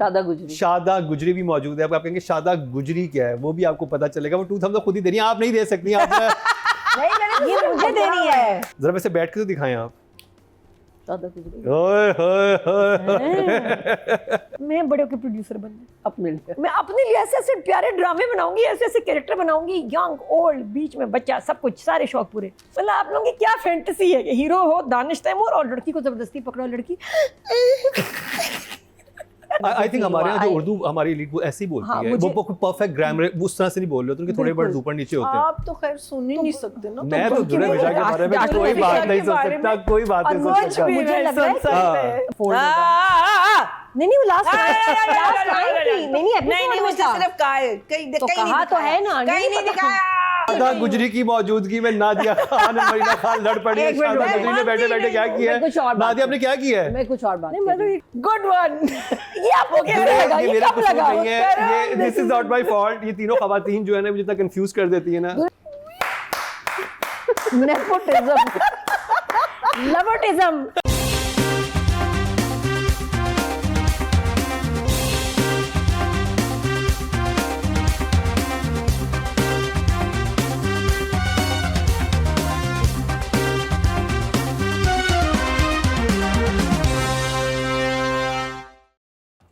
शादा गुजरी। शादा गुजरी भी मौजूद है। अब आप कहेंगे शादा गुजरी क्या है, वो भी आपको पता चलेगा। वो टूथ हम तो खुद ही देनी है, आप नहीं दे सकती आप। ये मुझे देनी है। जरा वैसे बैठ के तो दिखाएं आप। शादा गुजरी। ओए होए होए। मैं बड़े होकर प्रोड्यूसर बनना, अपने लिए। मैं अपने लिए ऐसे ऐसे प्यारे ड्रामे बनाऊंगी, ऐसे ऐसे कैरेक्टर बनाऊंगी, यंग ओल्ड बीच में बच्चा, सब कुछ, सारे शौक पूरे। मतलब आप लोगों की क्या फैंटेसी है कि हीरो हो दानिश तैमूर और लड़की को जबरदस्ती पकड़ो, लड़की आई थिंक हमारे यहाँ जो उर्दू हमारी एलीट वो ऐसे ही बोलती हाँ, है। वो परफेक्ट ग्रामर उस तरह से नहीं बोल रहे होते, उनके थोड़े वर्ड ऊपर नीचे होते हैं। आप तो खैर सुन ही नहीं सकते ना। मैं तो दुल्हन विशा के बारे में कोई बात नहीं सोच सकता, कोई बात नहीं सोच सकता। मुझे लग रहा है नहीं नहीं वो लास्ट नहीं मुझे सिर्फ कहा है, कहीं तो कहा तो है ना, कहीं नहीं दिखाया। शादा गुजरी की मौजूदगी में नादिया खान और मरीना खान लड़ पड़ी है। शादा गुजरी ने बैठे बैठे क्या किया है? नादिया आपने क्या किया है? मैं कुछ और बात गुड वन। ये आपको कैसे लगा? ये ये मेरा कब कसूर लगा? नहीं है, ये this is not my fault. ये तीनों खवातीन जो है ना मुझे इतना कंफ्यूज कर देती है ना। नेपोटिज्म, लवर्टिज्म।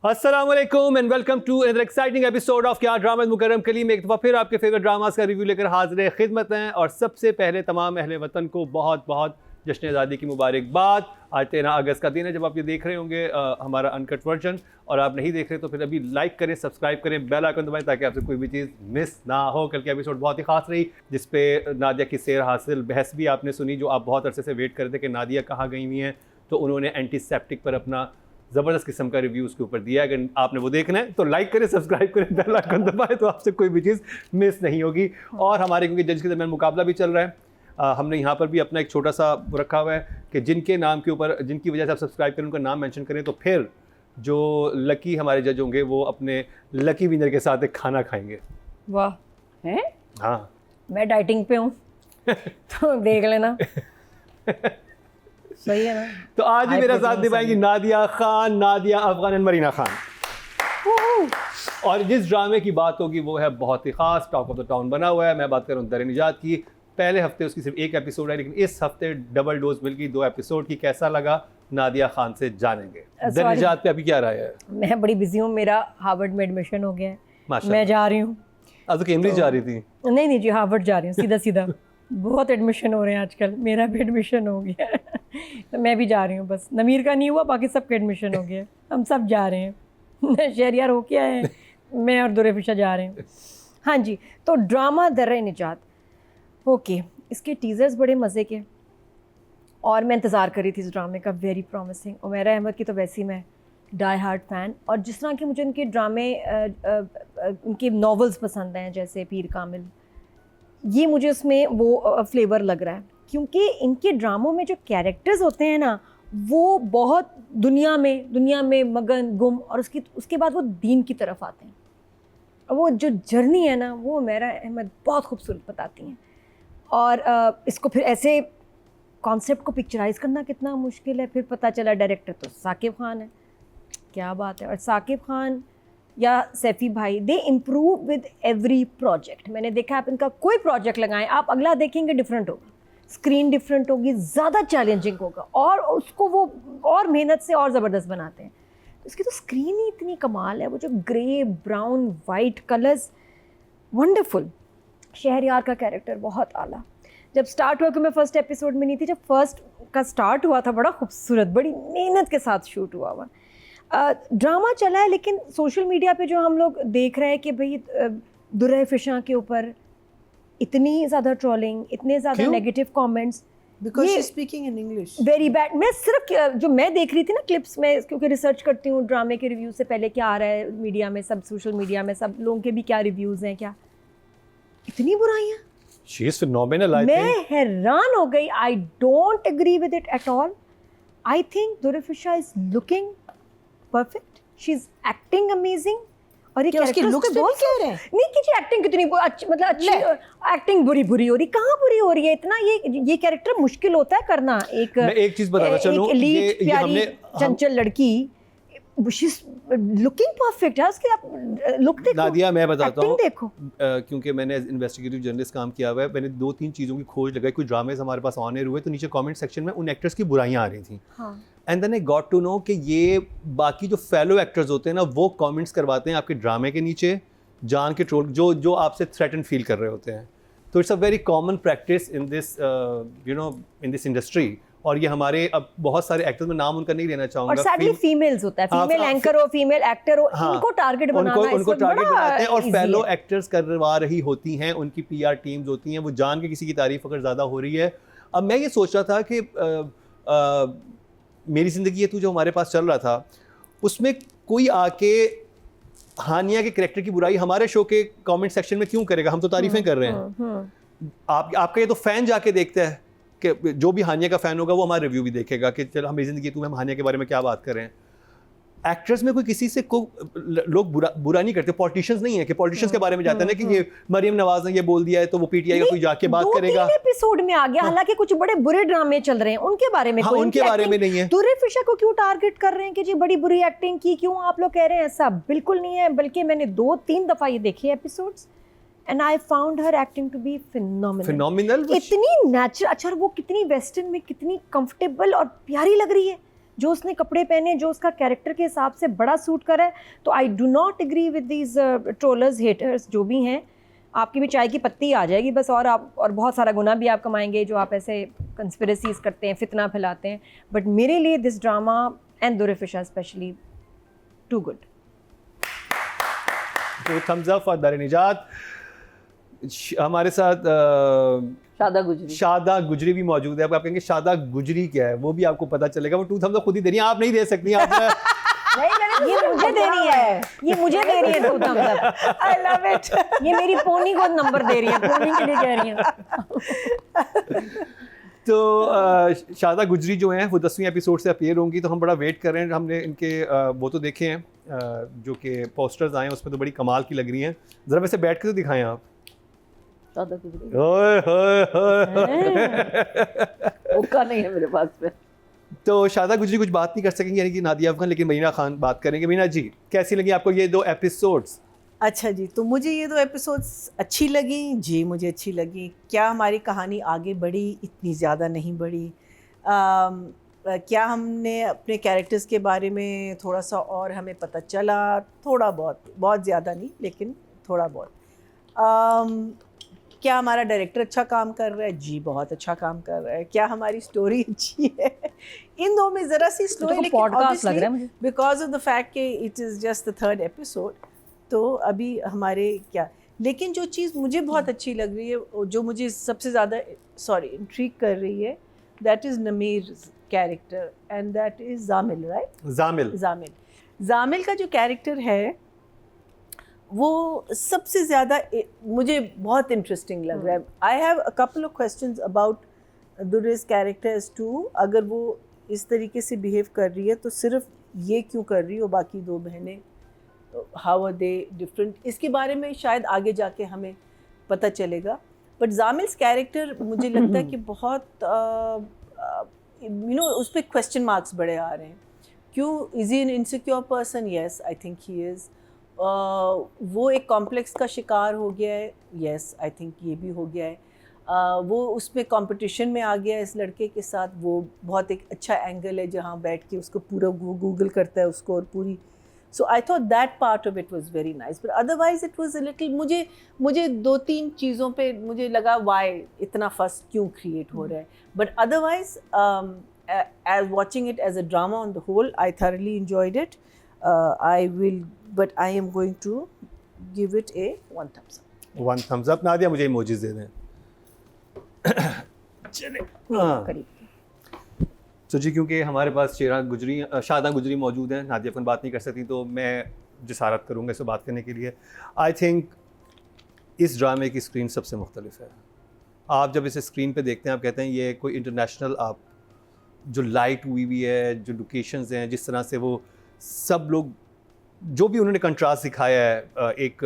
अस्सलामुअलैकुम and welcome to another exciting episode of क्या ड्रामा मुकर्रम कलीम। एक दफ़ा फिर आपके फेवरेट ड्रामास का रिव्यू लेकर हाजिर खिदमत हैं। और सबसे पहले तमाम अहले वतन को बहुत बहुत जश्न आज़ादी की मुबारकबाद। आज 13 अगस्त का दिन है जब आप ये देख रहे होंगे हमारा अनकट वर्जन। और आप नहीं देख रहे तो फिर अभी लाइक करें, सब्सक्राइब करें, बेल आइकन दबाएं ताकि आपसे कोई भी चीज़ मिस ना हो। कल की एपिसोड बहुत ही खास रही जिसपे नादिया की सेर हासिल बहस भी आपने सुनी, जो आप बहुत अरसे से वेट कर रहे थे कि नादिया कहाँ गई हुई हैं। तो उन्होंने एंटीसेप्टिक पर अपना ज़बरदस्त किस्म का रिव्यू उसके ऊपर दिया। अगर आपने वो देखना है तो लाइक करें, सब्सक्राइब करें, बेल आइकन दबाएं तो आपसे कोई भी चीज़ मिस नहीं होगी। और हमारे क्योंकि जज के दरमियान मुकाबला भी चल रहा है, हमने यहाँ पर भी अपना एक छोटा सा रखा हुआ है कि जिनके नाम के ऊपर, जिनकी वजह से आप सब्सक्राइब करें, उनका नाम मेंशन करें तो फिर जो लकी हमारे जज होंगे वो अपने लकी विनर के साथ एक खाना खाएंगे। वाह हैं? हाँ, मैं डाइटिंग पे हूँ तो देख लेना। सही है ना। तो आज ही मेरा साथ निभाएंगी नादिया खान, नादिया अफगान एंड मरीना खान। और जिस ड्रामे की बात होगी वो है बहुत ही खास, टॉक ऑफ द टाउन बना हुआ है। मैं बात कर रहा हूँ दर निजात की। पहले हफ्ते उसकी सिर्फ एक एपिसोड है, लेकिन इस हफ्ते डबल डोज मिल गई 2 एपिसोड की। कैसा लगा नादिया खान से जानेंगे। दर निजात पे अभी क्या राय है? मैं बड़ी बिजी हूँ, मेरा हार्वर्ड में एडमिशन हो गया है, माशाल्लाह। मैं जा रही हूँ। अब तो कैम्ब्रिज जा रही थी। नहीं जी, हार्वर्ड जा रही हूँ सीधा सीधा। बहुत एडमिशन हो रहे हैं आजकल, मेरा भी एडमिशन हो गया है तो मैं भी जा रही हूँ। बस नमीर का नहीं हुआ, बाकी सबका एडमिशन हो गया, हम सब जा रहे हैं। शहरियार होके आए हैं, मैं और दुरेफिशा जा रहे हैं। हाँ जी, तो ड्रामा दर्रे निजात, ओके, इसके टीज़र्स बड़े मज़े के और मैं इंतज़ार कर रही थी इस ड्रामे का, वेरी प्रॉमिसिंग। उमैरा अहमद की तो वैसे ही मैं डाई हार्ट फ़ैन, और जिस तरह के मुझे उनके ड्रामे, उनके नॉवेल्स पसंद हैं जैसे पीर कामिल, ये मुझे उसमें वो फ्लेवर लग रहा है। क्योंकि इनके ड्रामों में जो कैरेक्टर्स होते हैं ना, वो बहुत दुनिया में मगन गुम, और उसके बाद वो दीन की तरफ आते हैं। और वो जो जर्नी है ना, वो उमैरा अहमद बहुत खूबसूरत बताती हैं। और इसको फिर ऐसे कॉन्सेप्ट को पिक्चराइज़ करना कितना मुश्किल है। फिर पता चला डायरेक्टर तो साकिब खान है, क्या बात है। और साकिब खान या सैफ़ी भाई, दे इम्प्रूव विद एवरी प्रोजेक्ट। मैंने देखा आप इनका कोई प्रोजेक्ट लगाएं, आप अगला देखेंगे डिफरेंट होगा, स्क्रीन डिफरेंट होगी, ज़्यादा चैलेंजिंग होगा, और उसको वो और मेहनत से और ज़बरदस्त बनाते हैं। इसकी तो स्क्रीन ही इतनी कमाल है, वो जो grey brown white colours, wonderful. Shahryar का कैरेक्टर बहुत आला। जब स्टार्ट हुआ, कि मैं फर्स्ट एपिसोड में नहीं थी, जब फर्स्ट का स्टार्ट हुआ था, बड़ा खूबसूरत, बड़ी मेहनत के साथ शूट हुआ हुआ ड्रामा चला है। लेकिन सोशल मीडिया पे जो हम लोग देख रहे हैं कि भाई दुर्रे फिशा के ऊपर इतनी ज़्यादा ट्रोलिंग, इतने ज़्यादा negative comments, Because she's speaking in English. Very bad. मैं सिर्फ जो मैं देख रही थी ना क्लिप्स में, क्योंकि रिसर्च करती हूँ ड्रामे के रिव्यू से पहले क्या आ रहा है मीडिया में, सब सोशल मीडिया में सब लोगों के भी क्या रिव्यूज़ हैं, क्या इतनी बुराइयाँ। She is phenomenal, I मैं think. हैरान हो गई। I don't agree with it at all. I think Durefishan is looking perfect, she is acting amazing. और ये उसके लुक्स पे भी कह रहे हैं नहीं कि एक्टिंग कितनी अच्छी, मतलब अच्छी एक्टिंग बुरी हो रही, कहाँ बुरी हो रही है? इतना ये कैरेक्टर मुश्किल होता है करना। मैं एक चीज बताना चलूं, एक एलीट प्यारी हमने चंचल लड़की she's looking perfect है उसके, आप लुक देखो, नादिया मैं बताता हूँ, acting देखो। क्योंकि मैंने इन्वेस्टिगेटिव जर्नलिस्ट काम किया हुआ है, मैंने 2-3 चीज़ों की खोज लगाई। कुछ ड्रामेज हमारे पास ऑन एयर हुए तो नीचे कमेंट सेक्शन में उन एक्टर्स की बुराइयां आ रही थी, and then I got to know कि ये बाकी जो फेलो एक्टर्स होते हैं ना, वो कमेंट्स करवाते हैं आपके ड्रामे के नीचे जान के ट्रोल, जो आपसे थ्रेटन फील कर रहे होते हैं। तो it's a very common practice in this in this industry, और ये हमारे अब बहुत सारे एक्टर्स में नाम उनका नहीं लेना चाहूँगा, और सैडली फीमेल्स होता है, फीमेल एंकर हो, फीमेल एक्टर हो, इनको टारगेट बनाना है, उनको टारगेट बनाते हैं, और easy फेलो है। एक्टर्स करवा रही होती हैं, उनकी पीआर टीम्स होती हैं, वो जान के किसी की तारीफ अगर ज़्यादा हो रही है। अब मैं ये सोच रहा था कि मेरी ज़िंदगी है तू जो हमारे पास चल रहा था, उसमें कोई आके हानिया के कैरेक्टर की बुराई हमारे शो के कमेंट सेक्शन में क्यों करेगा? हम तो तारीफें कर रहे हैं। आपका ये तो फैन जाके देखता है कि जो भी हानिया का फैन होगा वो हमारा रिव्यू भी देखेगा कि चल हमारी ज़िंदगी है, हम हानिया के बारे में क्या बात कर रहे हैं। एक्ट्रेस में कोई किसी से लोग बुरा नहीं करते, पॉलिटिशियंस नहीं है कि पॉलिटिशियंस के बारे में जाते हैं ना कि ये मरियम नवाज ने ये बोल दिया है तो वो पीटीआई का कोई जाके बात करेगा। 2-3 एपिसोड में आ गया, हालांकि कुछ बड़े बुरे ड्रामे चल रहे हैं उनके बारे में, हाँ, उनके बारे में नहीं है। दुर्रे फिशा को क्यों टारगेट कर रहे हैं कि जी बड़ी बुरी एक्टिंग की, क्यों आप लोग कह रहे हैं? ऐसा बिल्कुल नहीं है, बल्कि मैंने 2-3 दफा ये देखे episodes, and I found her acting to be phenomenal. इतनी नेचुरल, अच्छा वो कितनी वेस्टर्न में कितनी कंफर्टेबल और प्यारी लग रही है, जो उसने कपड़े पहने, जो उसका कैरेक्टर के हिसाब से बड़ा सूट कर है। तो I do not agree with these trollers, haters जो भी हैं। आपकी भी चाय की पत्ती आ जाएगी बस, और आप और बहुत सारा गुना भी आप कमाएंगे जो आप ऐसे कंस्पिरेसीज करते हैं, फितना फैलाते हैं। बट मेरे लिए this drama and Durefishan specially too good. तो thumbs up for Dare Nijat. हमारे साथ शादा गुजरी भी मौजूद है। आप कहेंगे शादा गुजरी क्या है, वो भी आपको पता चलेगा। वो 2 थम्स अप खुद ही दे रही है, आप नहीं दे सकती आप। ये मुझे देनी है, ये मुझे दे रही है 2 thumbs up। I love it। ये मेरी पोनी को नंबर दे रही है, पोनी के लिए कह रही है। तो शादा गुजरी जो हैं वो 10वीं एपिसोड से अपीयर होंगी, तो हम बड़ा वेट कर रहे हैं। हमने इनके वो तो देखे हैं जो कि पोस्टर्स आए हैं, उसमें तो बड़ी कमाल की लग रही हैं। ज़रा वैसे बैठ के तो दिखाएं आप। ओए मौका नहीं है मेरे पास में। तो शादा गुजरी कुछ बात नहीं कर सकेंगे यानी कि नादिया अफगान, लेकिन मीना खान बात करेंगे। मीना जी, कैसी लगी आपको ये 2 एपिसोड्स? अच्छा जी, तो मुझे ये 2 एपिसोड्स अच्छी लगी जी, मुझे अच्छी लगी। क्या हमारी कहानी आगे बढ़ी? इतनी ज़्यादा नहीं बढ़ी। क्या हमने अपने कैरेक्टर्स के बारे में थोड़ा सा और हमें पता चला? थोड़ा बहुत, बहुत ज़्यादा नहीं लेकिन थोड़ा बहुत। क्या हमारा डायरेक्टर अच्छा काम कर रहा है? जी बहुत अच्छा काम कर रहा है। क्या हमारी स्टोरी अच्छी है? इन 2 में ज़रा सी स्लो है, पॉडकास्ट लग रहा है मुझे, बिकॉज ऑफ द फैक्ट कि it is just the 3rd episode. तो अभी हमारे क्या, लेकिन जो चीज़ मुझे बहुत अच्छी लग रही है, जो मुझे सबसे ज़्यादा इंट्रीग कर रही है, that is Nameer character and that is Jamil, right? Jamil का जो कैरेक्टर है वो सबसे ज़्यादा मुझे बहुत इंटरेस्टिंग लग रहा है। I have a couple of questions about Durre's character as to, अगर वो इस तरीके से बिहेव कर रही है तो सिर्फ ये क्यों कर रही हो, बाकी 2 बहनें हाउ आर दे डिफरेंट, इसके बारे में शायद आगे जाके हमें पता चलेगा। बट जामिल्स कैरेक्टर मुझे लगता है कि बहुत उस पर क्वेश्चन मार्क्स बड़े आ रहे हैं। क्यों? Is he N insecure person? Yes, I think he is. वो एक कॉम्प्लेक्स का शिकार हो गया है? येस, आई थिंक ये भी हो गया है। वो उसमें कंपटीशन में आ गया है इस लड़के के साथ। वो बहुत एक अच्छा एंगल है जहाँ बैठ के उसको पूरा गूगल करता है उसको, और पूरी so I thought that part of it was very nice. But otherwise it was a little, मुझे 2-3 चीज़ों पे मुझे लगा वाई इतना फस क्यों क्रिएट हो रहा है। But otherwise as watching it as a drama on the whole, I thoroughly enjoyed it. But I am going to give it a 1 thumbs up. 1 thumbs up। Nadia मुझे इमोजीज दे दें। चले करीब। तो जी, क्योंकि हमारे पास शादा गुजरी मौजूद हैं, नादिया अपन बात नहीं कर सकती, तो मैं जिसारत करूँगा इससे बात करने के लिए। आई थिंक इस ड्रामे की स्क्रीन सबसे मुख्तलिफ है। आप जब इसे स्क्रीन पे देखते हैं आप कहते हैं ये कोई इंटरनेशनल, आप जो लाइट हुई है, जो लोकेशंस हैं, जिस तरह से वो सब लोग जो भी उन्होंने कंट्रास्ट दिखाया है एक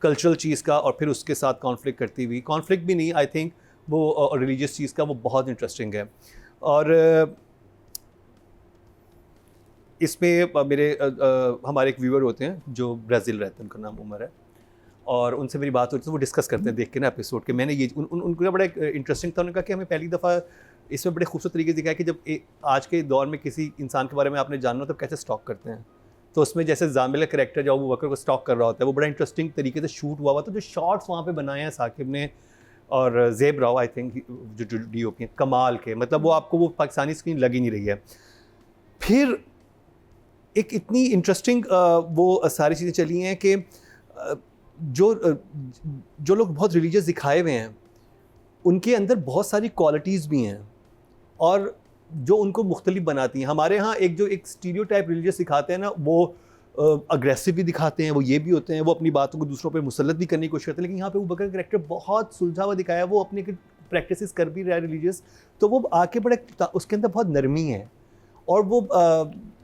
कल्चरल चीज़ का और फिर उसके साथ कॉन्फ्लिक्ट करती हुई, कॉन्फ्लिक्ट भी नहीं, आई थिंक वो रिलीजियस चीज़ का, वो बहुत इंटरेस्टिंग है। और इसमें मेरे हमारे एक व्यूअर होते हैं जो ब्राज़ील रहते हैं, उनका नाम उमर है, और उनसे मेरी बात होती है तो वो डिस्कस करते हैं देख के ना एपिसोड के। मैंने ये उनका बड़ा इंटरेस्टिंग था, उन्होंने कहा कि हमें पहली दफ़ा इसमें बड़े खूबसूरत तरीके से दिखाया कि जब आज के दौर में किसी इंसान के बारे में आपने जानना हो तो कैसे स्टॉक करते हैं। तो उसमें जैसे जामिल कैरेक्टर जो अबू बकर को स्टॉक कर रहा होता है, वो बड़ा इंटरेस्टिंग तरीके से शूट हुआ तो जो शॉट्स वहाँ पे बनाए हैं साकिब ने और ज़ेब राव, आई थिंक जो DOP हैं, कमाल के, मतलब वो आपको वो पाकिस्तानी स्क्रीन लग ही नहीं रही है। फिर एक इतनी इंटरेस्टिंग वो सारी चीज़ें चली हैं कि जो लोग बहुत रिलीजियस दिखाए हुए हैं उनके अंदर बहुत सारी क्वालिटीज़ भी हैं और जो उनको मुख्तलिफ बनाती हैं। हमारे यहाँ एक स्टीरियोटाइप रिलीजियस दिखाते हैं ना, वो अग्रेसिव भी दिखाते हैं, वो ये भी होते हैं, वो अपनी बातों को दूसरों पे मुसल्लत भी करने की कोशिश करते हैं, लेकिन यहाँ पे वो बकर कैरेक्टर बहुत सुलझा हुआ दिखाया है, वो अपने प्रैक्टिसेस कर भी रहा है रिलीजियस, तो वो आके बड़े उसके अंदर बहुत नरमी है। और वो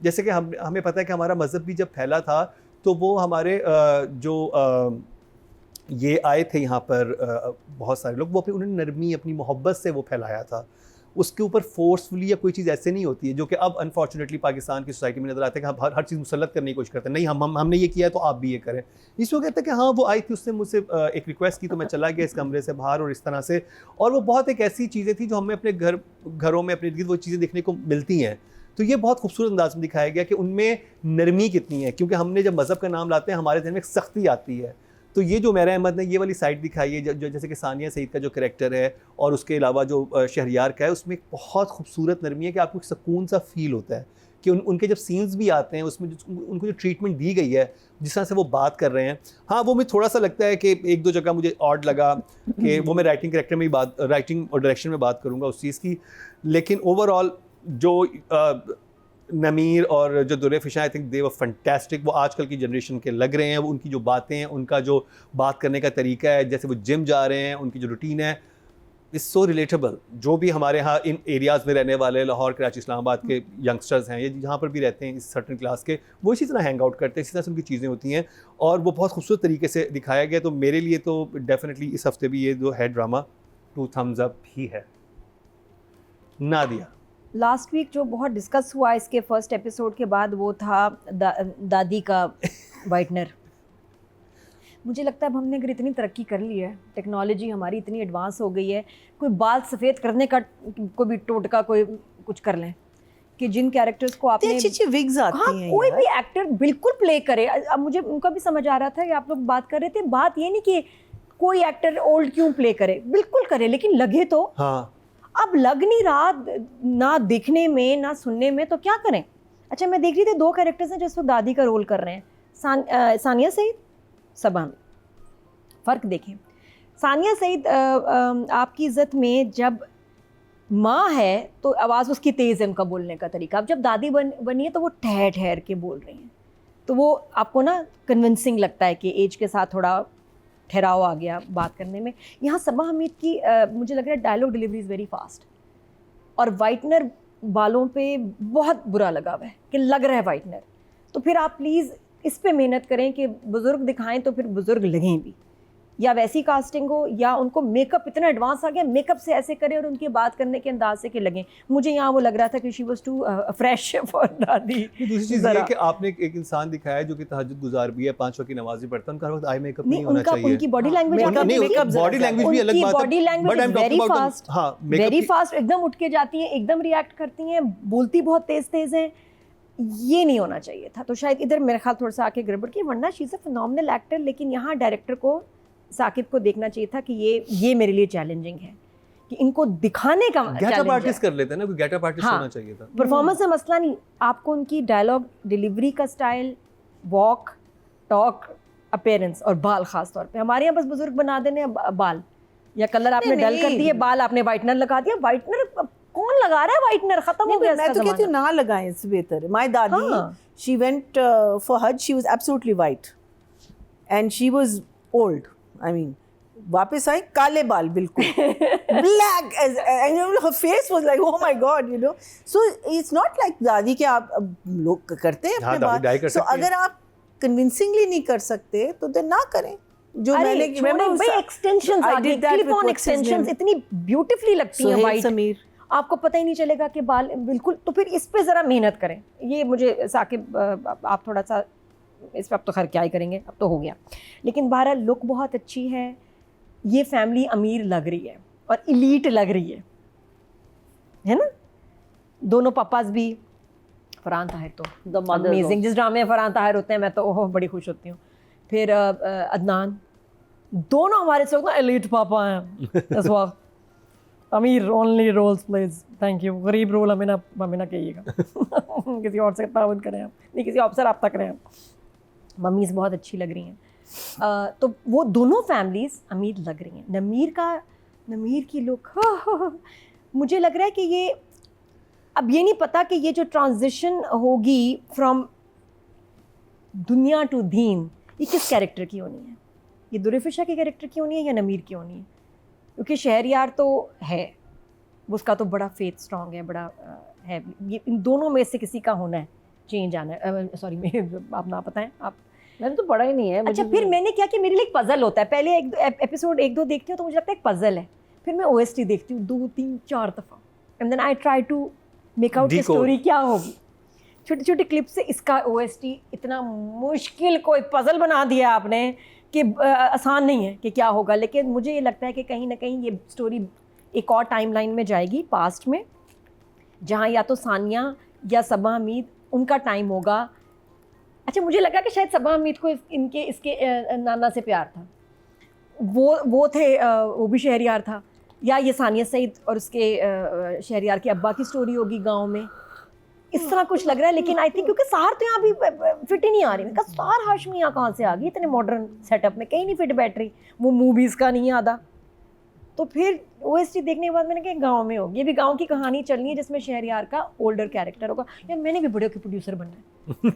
जैसे कि हमें पता है कि हमारा मज़हब भी जब फैला था तो वो हमारे ये आए थे यहाँ पर बहुत सारे लोग, वो अपनी उन्होंने नरमी अपनी मोहब्बत से वो फैलाया था, उसके ऊपर फोर्सफुली या कोई चीज़ ऐसे नहीं होती है जो कि अब अनफॉर्चुनेटली पाकिस्तान की सोसाइटी में नज़र आता है कि हम हर चीज़ मुसल्लत करने की कोशिश करते हैं। नहीं, हमने ये किया है तो आप भी ये करें। इसको कहते हैं कि हाँ वो आई थी, उसने मुझसे एक रिक्वेस्ट की तो मैं चला गया इस कमरे से बाहर और इस तरह से, और वो बहुत एक ऐसी चीज़ें थी जो हमें अपने घरों में अपने वो चीज़ें देखने को मिलती हैं। तो ये बहुत खूबसूरत अंदाज में दिखाया गया कि उनमें नरमी कितनी है, क्योंकि हमने जब मज़हब का नाम लाते हैं हमारे ज़हन में एक सख्ती आती है। तो ये जो मेरा अहमद ने ये वाली साइड दिखाई है, जैसे कि सानिया सईद का जो कैरेक्टर है और उसके अलावा जो शहरियार का है, उसमें एक बहुत खूबसूरत नरमी है कि आपको एक सुकून सा फील होता है कि उनके जब सीन्स भी आते हैं उसमें उनको जो ट्रीटमेंट दी गई है, जिस तरह से वो बात कर रहे हैं। हाँ, वो मुझे थोड़ा सा लगता है कि एक दो जगह मुझे ऑड लगा कि वो मैं राइटिंग और डायरेक्शन में बात करूँगा उस चीज़ की, लेकिन ओवरऑल जो नमीर और जो दुर्रे फिशा, I think they were fantastic. वो आजकल की जनरेशन के लग रहे हैं, वो उनकी जो बातें हैं, उनका जो बात करने का तरीका है, जैसे वो जिम जा रहे हैं, उनकी जो रूटीन है, इज़ सो रिलेटेबल। जो भी हमारे यहाँ इन एरियाज़ में रहने वाले लाहौर, कराची, इस्लामाबाद के यंगस्टर्स हैं, या जहाँ पर भी रहते हैं इस सर्टन क्लास के, वो इसी तरह हैंग आउट करते हैं, इसी तरह से उनकी चीज़ें होती हैं और वो बहुत खूबसूरत तरीके से दिखाया गया। तो मेरे लिए तो डेफिनेटली इस हफ्ते भी ये जो है ड्रामा 2 thumbs up ही है। नादिया, लास्ट वीक जो बहुत डिस्कस हुआ इसके फर्स्ट एपिसोड के बाद वो था दादी का वाइटनर। मुझे लगता है अब हमने अगर इतनी तरक्की कर ली है, टेक्नोलॉजी हमारी इतनी एडवांस हो गई है, कोई बाल सफ़ेद करने का कोई भी टोटका कोई कुछ कर लें कि जिन कैरेक्टर्स को आपने अच्छी विग्स आती हैं, कोई भी एक्टर बिल्कुल प्ले करे। अब मुझे उनका भी समझ आ रहा था कि आप लोग बात कर रहे थे, बात ये नहीं कि कोई एक्टर ओल्ड क्यों प्ले करे, बिल्कुल करे, लेकिन लगे तो। हाँ, अब लग नहीं रहा, ना दिखने में ना सुनने में, तो क्या करें। अच्छा, मैं देख रही थी 2 कैरेक्टर्स हैं जो इस वक्त दादी का रोल कर रहे हैं, सानिया सईद, सबा में। फ़र्क देखें, सानिया सईद आपकी इज़्ज़त में जब माँ है तो आवाज़ उसकी तेज़ है, उनका बोलने का तरीका। अब जब दादी बनी है तो वो ठहर ठहर के बोल रही हैं, तो वो आपको ना कन्विंसिंग लगता है कि एज के साथ थोड़ा ठहराव आ गया बात करने में। यहाँ सबा हमीद की मुझे लग रहा है dialogue delivery is very fast, और वाइटनर बालों पे बहुत बुरा लगा हुआ है कि लग रहा है वाइटनर। तो फिर आप प्लीज़ इस पे मेहनत करें कि बुज़ुर्ग दिखाएं तो फिर बुज़ुर्ग लगें भी, या वैसी कास्टिंग हो, या उनको मेकअप इतना एडवांस आ गया, मेकअप से ऐसे करें और उनकी बात करने के अंदाज से कि लगें। मुझे यहाँ वो लग रहा था कि she was too fresh for दादी। दूसरी चीज़ ये है कि आपने एक इंसान दिखाया है जो कि तहज्जुद गुजार भी है, 5 वक्त की नमाज भी पढ़ता है, उनका वक्त आई मेकअप नहीं होना चाहिए। उनकी बॉडी लैंग्वेज, बॉडी लैंग्वेज भी अलग बात है, बॉडी लैंग्वेज वेरी फास्ट, हाँ, वेरी फास्ट, एकदम उठ के जाती हैं, एकदम रिएक्ट करती हैं, बोलती बहुत तेज तेज हैं। ये नहीं होना चाहिए था, तो शायद इधर मेरे ख्याल थोड़ा सा आके गड़बड़ की, वरना she is a phenomenal actor. लेकिन यहाँ डायरेक्टर को, साकिब को देखना चाहिए था कि ये मेरे लिए चैलेंजिंग है कि इनको दिखाने का गेटअप आर्टिस्ट कर लेते हैं ना, कोई गेटअप आर्टिस्ट होना चाहिए था। परफॉर्मेंस में मसला नहीं, आपको उनकी डायलॉग डिलीवरी का स्टाइल, वॉक, टॉक, अपीयरेंस और बाल खास तौर पे। हमारे यहाँ बस बुजुर्ग बना देने बाल, या कलर आपने डल कर दिए, बाल आपने वाइटनर लगा दिया। वाइटनर कौन लगा रहा है, वाइटनर खत्म हो गया। मैं तो कहती हूँ ना लगाएं, इससे बेहतर है। माय दादी, शी वेंट फॉर हज, she was absolutely white and she was old. I mean वापस आई, काले बाल बिल्कुल, black, and her face was like oh my God, you know. So it's not like दादी के आप लोग करते हैं अपने बाल। सो अगर आप कन्विंसिंगली नहीं कर सकते तो देन ना करें। जो मैंने भाई एक्सटेंशंस आ गई, क्लिप ऑन एक्सटेंशंस इतनी ब्यूटीफुली लगती हैं वाइट। आपको पता ही नहीं चलेगा कि बाल बिल्कुल, तो फिर इस पे ज़रा मेहनत करें। ये मुझे साकिब आप थोड़ा सा इस पर, अब तो खैर क्या ही करेंगे, अब तो हो गया। लेकिन बहरहाल लुक बहुत अच्छी है, ये फैमिली अमीर लग रही है और इलीट लग रही है ना। दोनों पापाज भी, फरहान ताहिर तो अमेजिंग, जिस ड्रामे में फरहान ताहिर होते हैं मैं तो ओह बड़ी खुश होती हूँ। फिर अदनान, दोनों हमारे से एलीट पापा हैं इस वक्त। अमीर only roles please, thank you. गरीब रोल हमें ना कहिएगा किसी और से ताउन करें आप, नहीं किसी ऑफिसर आप तक रहे हैं। मम्मीज़ बहुत अच्छी लग रही हैं। तो वो दोनों फैमिलीज़ अमीर लग रही हैं। नमीर की लुक मुझे लग रहा है कि ये, अब ये नहीं पता कि ये जो ट्रांजिशन होगी फ्रॉम दुनिया टू दीन, ये किस कैरेक्टर की होनी है। ये दुर्फिशा के कैरेक्टर की होनी है या नमीर की होनी है, क्योंकि शहरयार तो है, उसका तो बड़ा फेथ स्ट्रॉन्ग है, बड़ा है। ये इन दोनों में से किसी का होना है, चेंज आना है। सॉरी आप ना बताएं आप, मैंने तो पढ़ा ही नहीं है। अच्छा फिर मैंने क्या कि मेरे लिए एक पज़ल होता है, पहले एपिसोड 1-2 देखती हूँ तो मुझे लगता है एक पज़ल है, फिर मैं OST देखती हूँ 2-3-4 दफ़ा, and then I try to make out story क्या होगी। छोटी छोटी क्लिप से इसका OST इतना मुश्किल कोई पज़ल बना दिया आपने कि आसान नहीं है कि क्या होगा। लेकिन मुझे ये लगता है कि कहीं ना कहीं ये स्टोरी एक और टाइमलाइन में जाएगी, पास्ट में, जहाँ या तो सानिया या सबा हमीद उनका टाइम होगा। अच्छा मुझे लगा कि शायद सबा हमीद को इसके नाना से प्यार था, वो थे, वो भी शहरियार था, या ये सानिया सईद और उसके शहरियार के अब्बा की स्टोरी होगी गांव में, इस तरह कुछ लग रहा है। लेकिन आई थिंक क्योंकि सार तो यहाँ भी फिट ही नहीं आ रही, मैं कहा सार हाशमी यहाँ कहाँ से आ गई इतने मॉडर्न सेटअप में, कहीं नहीं फिट बैठ रही, वो मूवीज़ का नहीं आधा। तो फिर OST देखने के बाद मैंने कहा गांव में होगी, ये भी गांव की कहानी चलनी है जिसमें शहरियार का ओल्डर कैरेक्टर होगा। यार मैंने भी बड़े के प्रोड्यूसर बनना है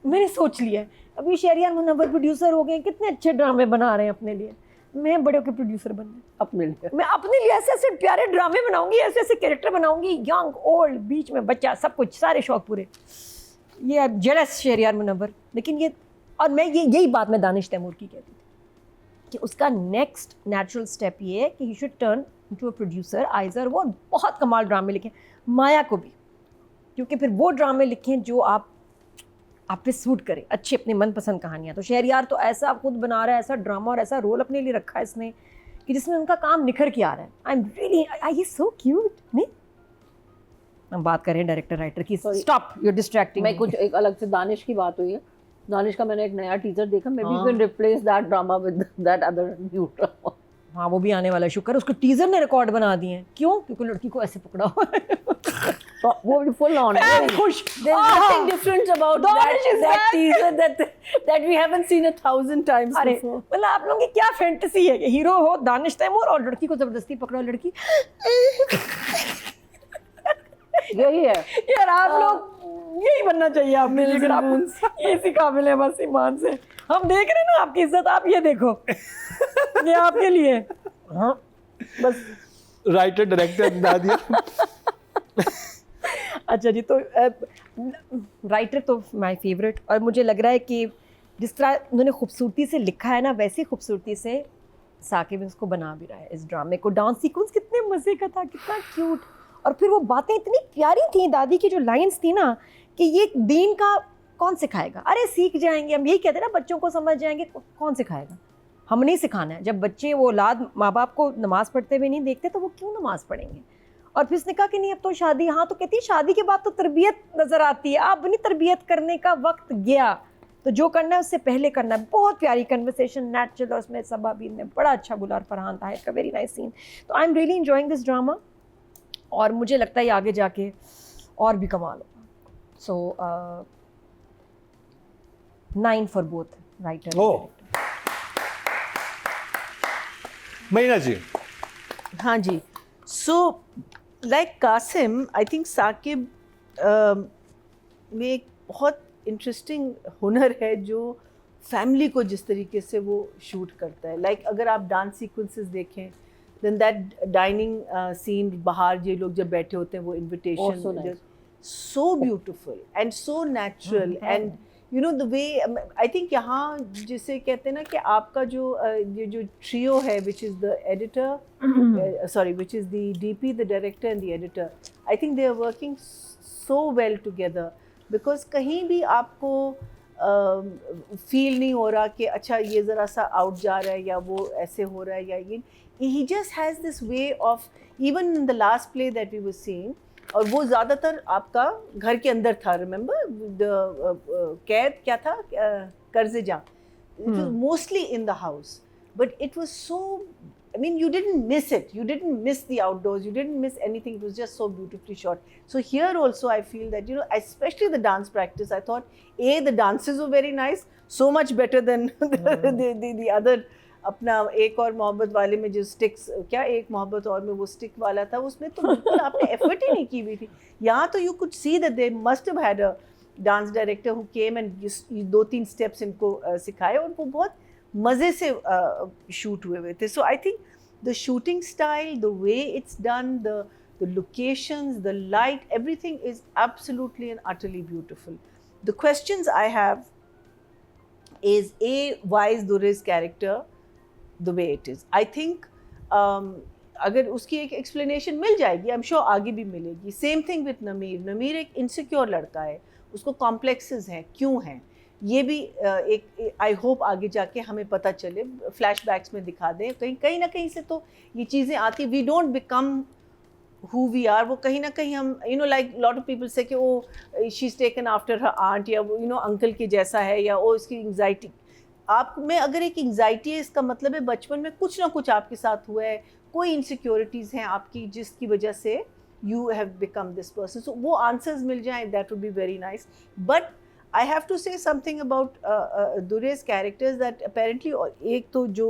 मैंने सोच लिया है, अभी शहरियार मुनव्वर प्रोड्यूसर हो गए, कितने अच्छे ड्रामे बना रहे हैं अपने लिए, मैं बड़े के प्रोड्यूसर बनना है अपने लिए। मैं अपने लिए ऐसे ऐसे प्यारे ड्रामे बनाऊंगी, ऐसे ऐसे कैरेक्टर बनाऊंगी, यंग ओल्ड बीच में बच्चा, सब कुछ, सारे शौक पूरे। ये जेलस शहरियार मुनव्वर। लेकिन ये, और मैं यही बात मैं दानिश तैमूर की कहती थी कि उसका नेक्स्ट नेचुरल स्टेप ये है कि he should turn into a producer. आइजर वो बहुत कमाल ड्रामे लिखे, माया को भी, क्योंकि फिर वो ड्रामे लिखें जो आप पे सूट करे, अच्छी अपनी मनपसंद कहानियाँ। तो शहरियार तो ऐसा खुद बना रहा है, ऐसा ड्रामा और ऐसा रोल अपने लिए रखा है इसने कि जिसमें उनका काम निखर के आ रहा है। आई am really, I so cute. नहीं हम बात करें डायरेक्टर राइटर की, स्टॉप यू डिस्ट्रैक्टिंग। मैं कुछ एक अलग से दानिश की बात हुई है, दानिश का मैंने एक नया टीजर देखा, may be can replace that drama with that other new drama. हाँ वो भी आने वाला है, शुक्र उसको टीजर ने रिकॉर्ड बना दिए हैं। क्यों? क्योंकि लड़की को ऐसे पकड़ा हुआ है वो भी फुल ऑन खुश। There's nothing different about that teaser that we haven't seen 1,000 times अरे before. मतलब आप लोगों की क्या फैंटेसी है कि हीरो हो दानिश तैमूर और लड़की को जबरदस्ती पकड़ो, लड़की यही है यार आप लोग यही बनना चाहिए आपके लिए, अगर आप ये सी काबिल है बस ईमान से। हम देख रहे हैं ना आपकी इज्जत, आप ये देखो ये आपके लिए। हाँ बस राइटर डायरेक्टर बता दिया अच्छा जी, तो राइटर तो माय फेवरेट, और मुझे लग रहा है कि जिस तरह उन्होंने खूबसूरती से लिखा है ना, वैसी खूबसूरती से साकिब इसको बना भी रहा है इस ड्रामे को। डांस सीक्वेंस कितने मज़े का था, कितना क्यूट, और फिर वो बातें इतनी प्यारी थी, दादी की जो लाइंस थी ना कि ये दीन का कौन सिखाएगा, अरे सीख जाएंगे, हम यही कहते हैं ना बच्चों को समझ जाएंगे, कौन सिखाएगा, हम नहीं सिखाना है। जब बच्चे वो औलाद माँ बाप को नमाज़ पढ़ते हुए नहीं देखते तो वो क्यों नमाज़ पढ़ेंगे। और फिर उसने कहा कि नहीं अब तो शादी, हाँ तो कहती है शादी के बाद तो तरबियत नज़र आती है, अब नहीं तरबियत करने का वक्त गया, तो जो करना है उससे पहले करना है। बहुत प्यारी कन्वर्सेशन, नेचुरल, और उसमें सबा बीन ने बड़ा अच्छा बोला और फरहान ताहिर का वेरी नाइस सीन। तो I am really enjoying this drama, और मुझे लगता है आगे जाके और भी कमाल होगा। So 9 for both writer. Mahina ji. हाँ जी, so like Qasim, I think Saqib में एक बहुत इंटरेस्टिंग हुनर है जो फैमिली को जिस तरीके से वो शूट करता है। लाइक अगर आप डांस सीक्वेंसेस देखें, देन दैट डाइनिंग सीन, बाहर ये लोग जब बैठे होते हैं, वो invitation, so beautiful and so natural, and you know the way I think यहाँ जिसे कहते हैं ना कि आपका जो ये जो ट्रियो है which is the editor sorry which is the DP, the director and the editor, I think they are working so well together because कहीं भी आपको फील नहीं हो रहा कि अच्छा ये ज़रा सा आउट जा रहा है या वो ऐसे हो रहा है या ये he just has this way of even in the last play that we were seeing, और वो ज़्यादातर आपका घर के अंदर था, रिमेंबर द कैद क्या था कर्ज़े-जा, it was mostly in the house, but it was so, I mean you didn't miss it, you didn't miss the outdoors, you didn't miss anything, it was just so beautifully shot. So here also I feel that, you know, especially the dance practice, I thought the dances were very nice, so much better than the other अपना एक और मोहब्बत वाले में जो sticks क्या एक मोहब्बत और में वो स्टिक वाला था उसमें तो बिल्कुल आपने एफर्ट ही नहीं की हुई थी. यहाँ तो you could see that they must have had a dance director who came and 2-3 steps इनको सिखाए और वो बहुत मज़े से शूट हुए थे. So I think the shooting style, the way it's done, the locations, the light, everything is absolutely and utterly beautiful. The questions I have is why is Durre's character the way it is? I think अगर उसकी एक explanation मिल जाएगी, I'm sure आगे भी मिलेगी. Same thing with नमीर. नमीर एक insecure लड़का है, उसको complexes हैं, क्यों हैं? ये भी एक आई होप आगे जाके हमें पता चले, फ्लैशबैक्स में दिखा दें. कहीं ना कहीं से तो ये चीज़ें आती, we don't become who we are, वो कहीं ना कहीं हम you know like lot of people say कि वो she's taken after her aunt या वो you know अंकल के जैसा है या वो इसकी एंग्जाइटी. आप में अगर एक एंग्जाइटी है इसका मतलब है बचपन में कुछ ना कुछ आपके साथ हुआ है, कोई इनसिक्योरिटीज़ हैं आपकी जिसकी वजह से you have become this person. So वो आंसर्स मिल जाएं, that would be very nice. But I have to say something about Durre's characters that apparently एक तो जो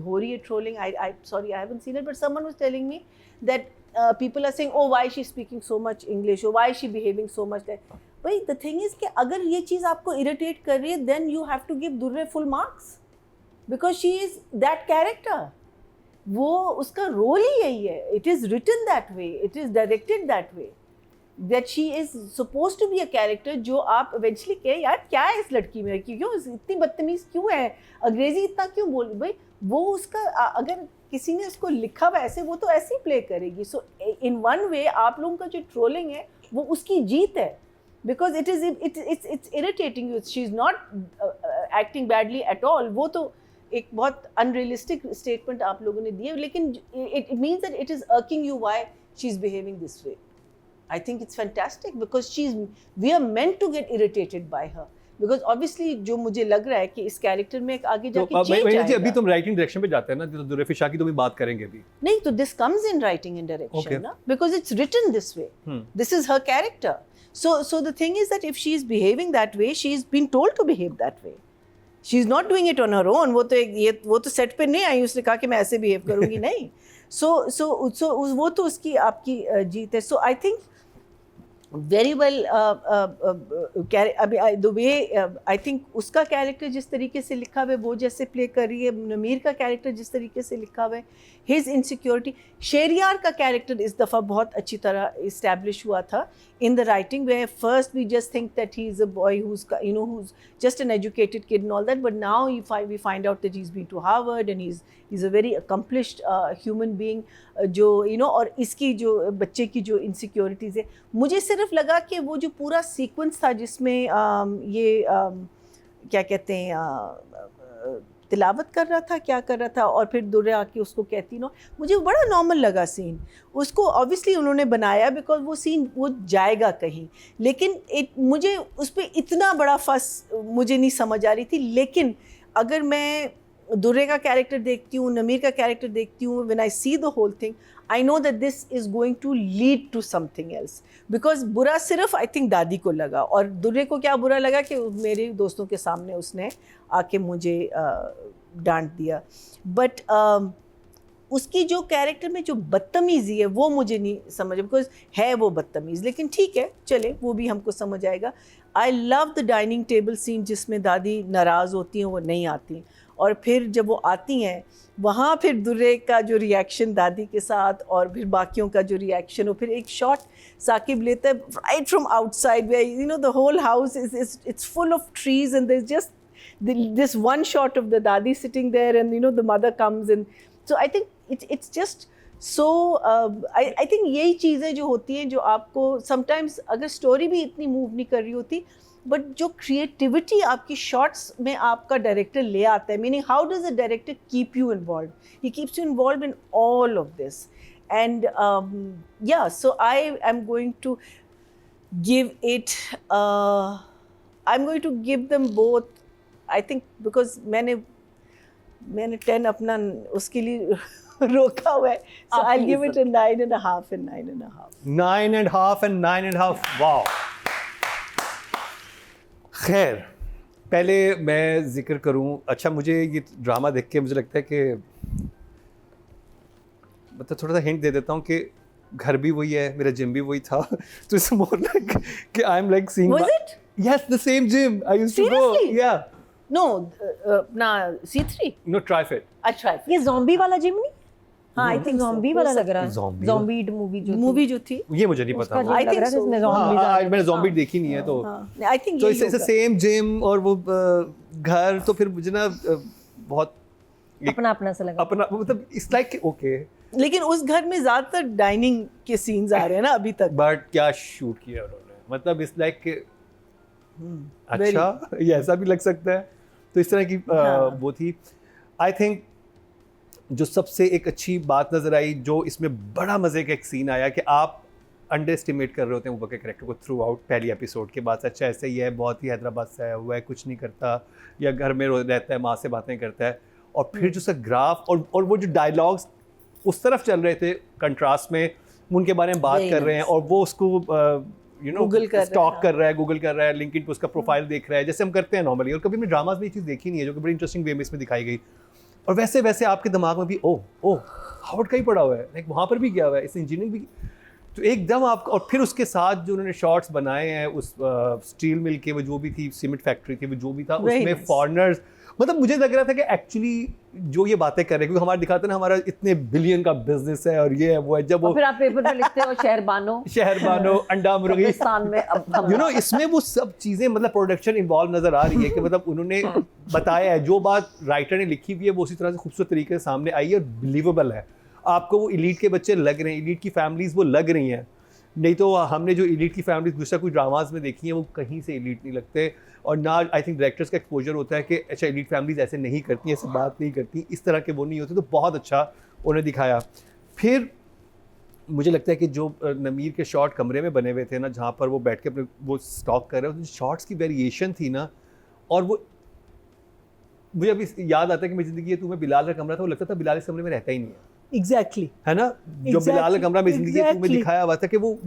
हो रही है trolling, sorry I haven't seen it, but someone was telling me that people are saying oh why is she speaking so much English or why is she behaving so much like. भाई the thing is कि अगर ये चीज़ आपको irritate कर रही है then you have to give Durre full marks because she is that character. वो उसका रोल ही यही है. It is written that way, it is directed that way. That she is supposed to be a character जो आप eventually कहें यार क्या है इस लड़की में, क्यों इतनी बदतमीज़ क्यों है, अंग्रेज़ी इतना क्यों बोल. भाई वो उसका अगर किसी ने उसको लिखा हुआ ऐसे वो तो ऐसे ही प्ले करेगी. सो इन वन वे आप लोगों का जो ट्रोलिंग है वो उसकी जीत है because it's irritating you. She is not acting badly at all. वो तो एक बहुत unrealistic statement आप लोगों ने दिए, लेकिन it means that it is irking you why she is behaving this way. I think it's fantastic because we are meant to get irritated by her because obviously जो मुझे लग रहा है कि इस कैरेक्टर में आगे जाके चेंज आएगा. अभी तुम राइटिंग डायरेक्शन पे जाते हैं ना, तो दुर्रे फिशा की तो भी बात करेंगे अभी. नहीं तो this comes in writing and direction ना, because it's written this way. This is her character. So the thing is that if she is behaving that way, she is been told to behave that way. She is not doing it on her own. वो तो set पे नहीं आई उसने कहा कि मैं ऐसे behave करूँगी. नहीं. So वो तो उसकी आपकी जीत है. So I think very well the way I think उसका कैरेक्टर जिस तरीके से लिखा हुआ है वो जैसे प्ले कर रही है, नमीर का कैरेक्टर जिस तरीके से लिखा हुआ है, his insecurity. शेरियार का कैरेक्टर इस दफ़ा बहुत अच्छी तरह इस्टेब्लिश हुआ था in the writing, where first we just think that he is a boy who's just an educated kid and all that, but now we find out that he's been to Harvard and he's a very accomplished human being. जो और इसकी जो बच्चे की जो insecurities है, मुझे सिर्फ लगा कि वो जो पूरा सीक्वेंस था जिसमें ये क्या कहते हैं तिलावत कर रहा था, क्या कर रहा था, और फिर दुर्रे आके उसको कहती ना, मुझे बड़ा नॉर्मल लगा सीन. उसको ऑब्वियसली उन्होंने बनाया बिकॉज वो सीन वो जाएगा कहीं, लेकिन मुझे उस पर इतना बड़ा फस मुझे नहीं समझ आ रही थी. लेकिन अगर मैं दुर्रे का कैरेक्टर देखती हूँ, नमीर का कैरेक्टर देखती हूँ, when I see the whole thing I know that this is going to lead to something else. Because बुरा सिर्फ आई थिंक दादी को लगा, और दुर्रे को क्या बुरा लगा कि मेरे दोस्तों के सामने उसने आके मुझे डांट दिया. बट उसकी जो कैरेक्टर में जो बदतमीज़ी है वो मुझे नहीं समझ, बिकॉज है वो बदतमीज़, लेकिन ठीक है चले वो भी हमको समझ आएगा. I love the dining table scene जिसमें दादी नाराज़ होती हैं, वो नहीं आती, और फिर जब वो आती हैं वहाँ फिर दुर्रे का जो रिएक्शन दादी के साथ और फिर बाकियों का जो रिएक्शन, और फिर एक शॉट साकिब लेता है right from outside where you know the whole house is it's full of trees and there is just this one shot of the dadi sitting there and you know the mother comes and so I think it's just so I think यही चीज़ें जो होती हैं जो आपको sometimes अगर story भी इतनी move नहीं कर रही होती but जो creativity आपकी shots में आपका director ले आता है, meaning how does the director keep you involved? He keeps you involved in all of this and yeah, so I am going to give it I'm going to give them both I think because मैंने 10 अपना उसके लिए रोका हुआ है, so I'll give it a 9.5 and 9.5. 9.5 and 9.5. Wow. खैर, पहले मैं जिक्र करूं, अच्छा मुझे ये ड्रामा देख के मुझे लगता है कि मतलब थोड़ा सा हिंट दे देता हूं कि घर भी वही है, मेरा जिम भी वही था, तो इट्स मोर लाइक कि I am like seeing. Was it? Yes, the same gym I used to go. Seriously? Yeah. No, ना C3. No, try fit. I try. ये zombie वाला जिम नहीं? हाँ, I think so. zombie वाला लग रहा है. Zombie? Zombie मूवी जो मूवी जो थी. ये मुझे नहीं पता. उसका जिम I लग think रहा है so. जिसमें हाँ, zombies आ हाँ, रहे हैं. मैंने zombie देखी नहीं है तो. हाँ, I think तो यही इट्स होगा. सेम जिम और वो घर, तो फिर मुझे ना बहुत अपना अपना सा लगा. अपना मतलब इट्स लाइक ओके, लेकिन उस घर में ज़्यादातर डाइनिंग के सीन्स आ रहे हैं ना अभी तक. बट क्या शूट किया उन्होंने, मतलब इट्स लाइक very. अच्छा ये ऐसा भी लग सकता है, तो इस तरह की हाँ. वो थी. आई थिंक जो सबसे एक अच्छी बात नज़र आई, जो इसमें बड़ा मज़े का एक सीन आया कि आप अंडर एस्टिमेट कर रहे होते हैं वो के कैरेक्टर को थ्रू आउट पहली एपिसोड के बाद. अच्छा ऐसे ही है, बहुत ही हैदराबाद से आया हुआ है, कुछ नहीं करता, या घर में रहता है, माँ से बातें करता है, और फिर जो उसका ग्राफ और वो जो डायलॉग्स उस तरफ चल रहे थे कंट्रास्ट में, उनके बारे में बात Very कर रहे हैं, nice. और वो उसको यू नो Google कर रहे हैं, स्टॉक हाँ. कर रहा है, गूगल कर रहा है, लिंक्डइन पे उसका प्रोफाइल देख रहा है, जैसे हम करते हैं नॉर्मली. और कभी हमने ड्रामाज में ये चीज़ देखी नहीं है, जो कि बड़ी इंटरेस्टिंग वे में इसमें दिखाई गई. और वैसे वैसे आपके दिमाग में भी ओह हार्वर्ड का ही पड़ा हुआ है, लाइक वहाँ पर भी गया हुआ है, इस इंजीनियरिंग भी, तो एकदम आप. और फिर उसके साथ जो उन्होंने शॉट्स बनाए हैं उस स्टील मिल के, वो जो भी थी, सीमेंट फैक्ट्री थी, वो जो भी था, Very उसमें nice. फॉरेनर्स, मतलब मुझे लग रहा था कि एक्चुअली जो ये बातें कर रहे हैं, क्योंकि हमारा दिखाते हैं ना हमारा इतने बिलियन का बिजनेस है और ये है वो है, जब और वो फिर आप पेपर पे लिखते हो शहर बानो शहर बानो, अंडा मुर्गी, पाकिस्तान में अब हम यू नो इसमें वो सब चीज़ें, मतलब प्रोडक्शन इन्वॉल्व नज़र आ रही है कि मतलब उन्होंने बताया है, जो बात राइटर ने लिखी हुई है वो उसी तरह से खूबसूरत तरीके से सामने आई है और बिलीवेबल है. आपको वो इलीट के बच्चे लग रहे हैं, इलीट की फैमिलीज वो लग रही हैं. नहीं तो हमने जो इलीट की फैमिलीज दूसरा कोई ड्रामाज में देखी हैं वो कहीं से इलीट नहीं लगते. और ना आई थिंक डायरेक्टर्स का एक्सपोजर होता है कि अच्छा इलीट फैमिलीज ऐसे नहीं करती, ऐसे बात नहीं करती, इस तरह के वो नहीं होते. तो बहुत अच्छा उन्होंने दिखाया. फिर मुझे लगता है कि जो नमीर के शॉट कमरे में बने हुए थे ना, जहाँ पर वो बैठ के अपने वो स्टॉक कर रहे हैं, शॉट्स की वेरिएशन थी ना, और वो मुझे अभी याद आता है कि मेरी ज़िंदगी है, तुम्हें बिलाल का कमरा था, वो लगता था बिलाल इस कमरे में रहता ही नहीं है, Exactly. है ना. जो बिलाल का कमरा मेरी ज़िंदगी है, तुम्हें Exactly. दिखाया हुआ था कि वो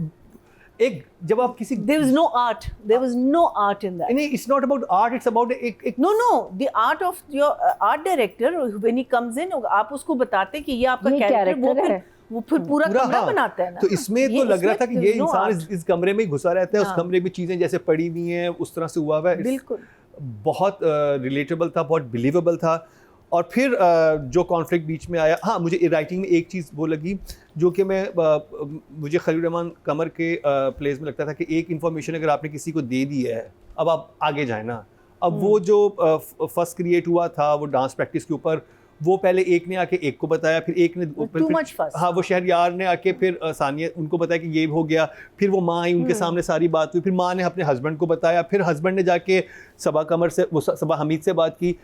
एक, जब आप किसी There was no art. There was no art in that. नहीं, it's not about art, it's about एक No, no. The art of your art director when he comes in, आप उसको बताते हैं कि ये आपका ये कैरेक्टर, character है. वो फिर पूरा कमरा हाँ. बनाता है ना. तो इसमें तो लग रहा था कि there ये was no इंसान art. इस कमरे में ही घुसा रहता है, उस हाँ. कमरे में चीज़ें जैसे पड़ी हुई हैं उस तरह से हुआ हुआ है. बिल्कुल. बहुत रिलेटेबल था, बहुत बिलीवेबल था. और फिर जो कॉन्फ्लिक्ट बीच में आया, हाँ मुझे राइटिंग में एक चीज़ वो लगी जो कि मुझे खलील रहमान कमर के प्लेस में लगता था कि एक इन्फॉर्मेशन अगर आपने किसी को दे दी है, अब आप आगे जाए ना. अब वो जो फर्स्ट क्रिएट हुआ था वो डांस प्रैक्टिस के ऊपर, वो पहले एक ने आके एक को बताया, फिर एक ने Too much fuss. हाँ वो शहरयार ने आके फिर सानिया उनको बताया कि ये हो गया, फिर वो माँ आई, उनके सामने सारी बात हुई, फिर माँ ने अपने हस्बैंड को बताया, फिर हस्बैंड ने जाके सबा कमर से, वो सबा हमीद से बात की.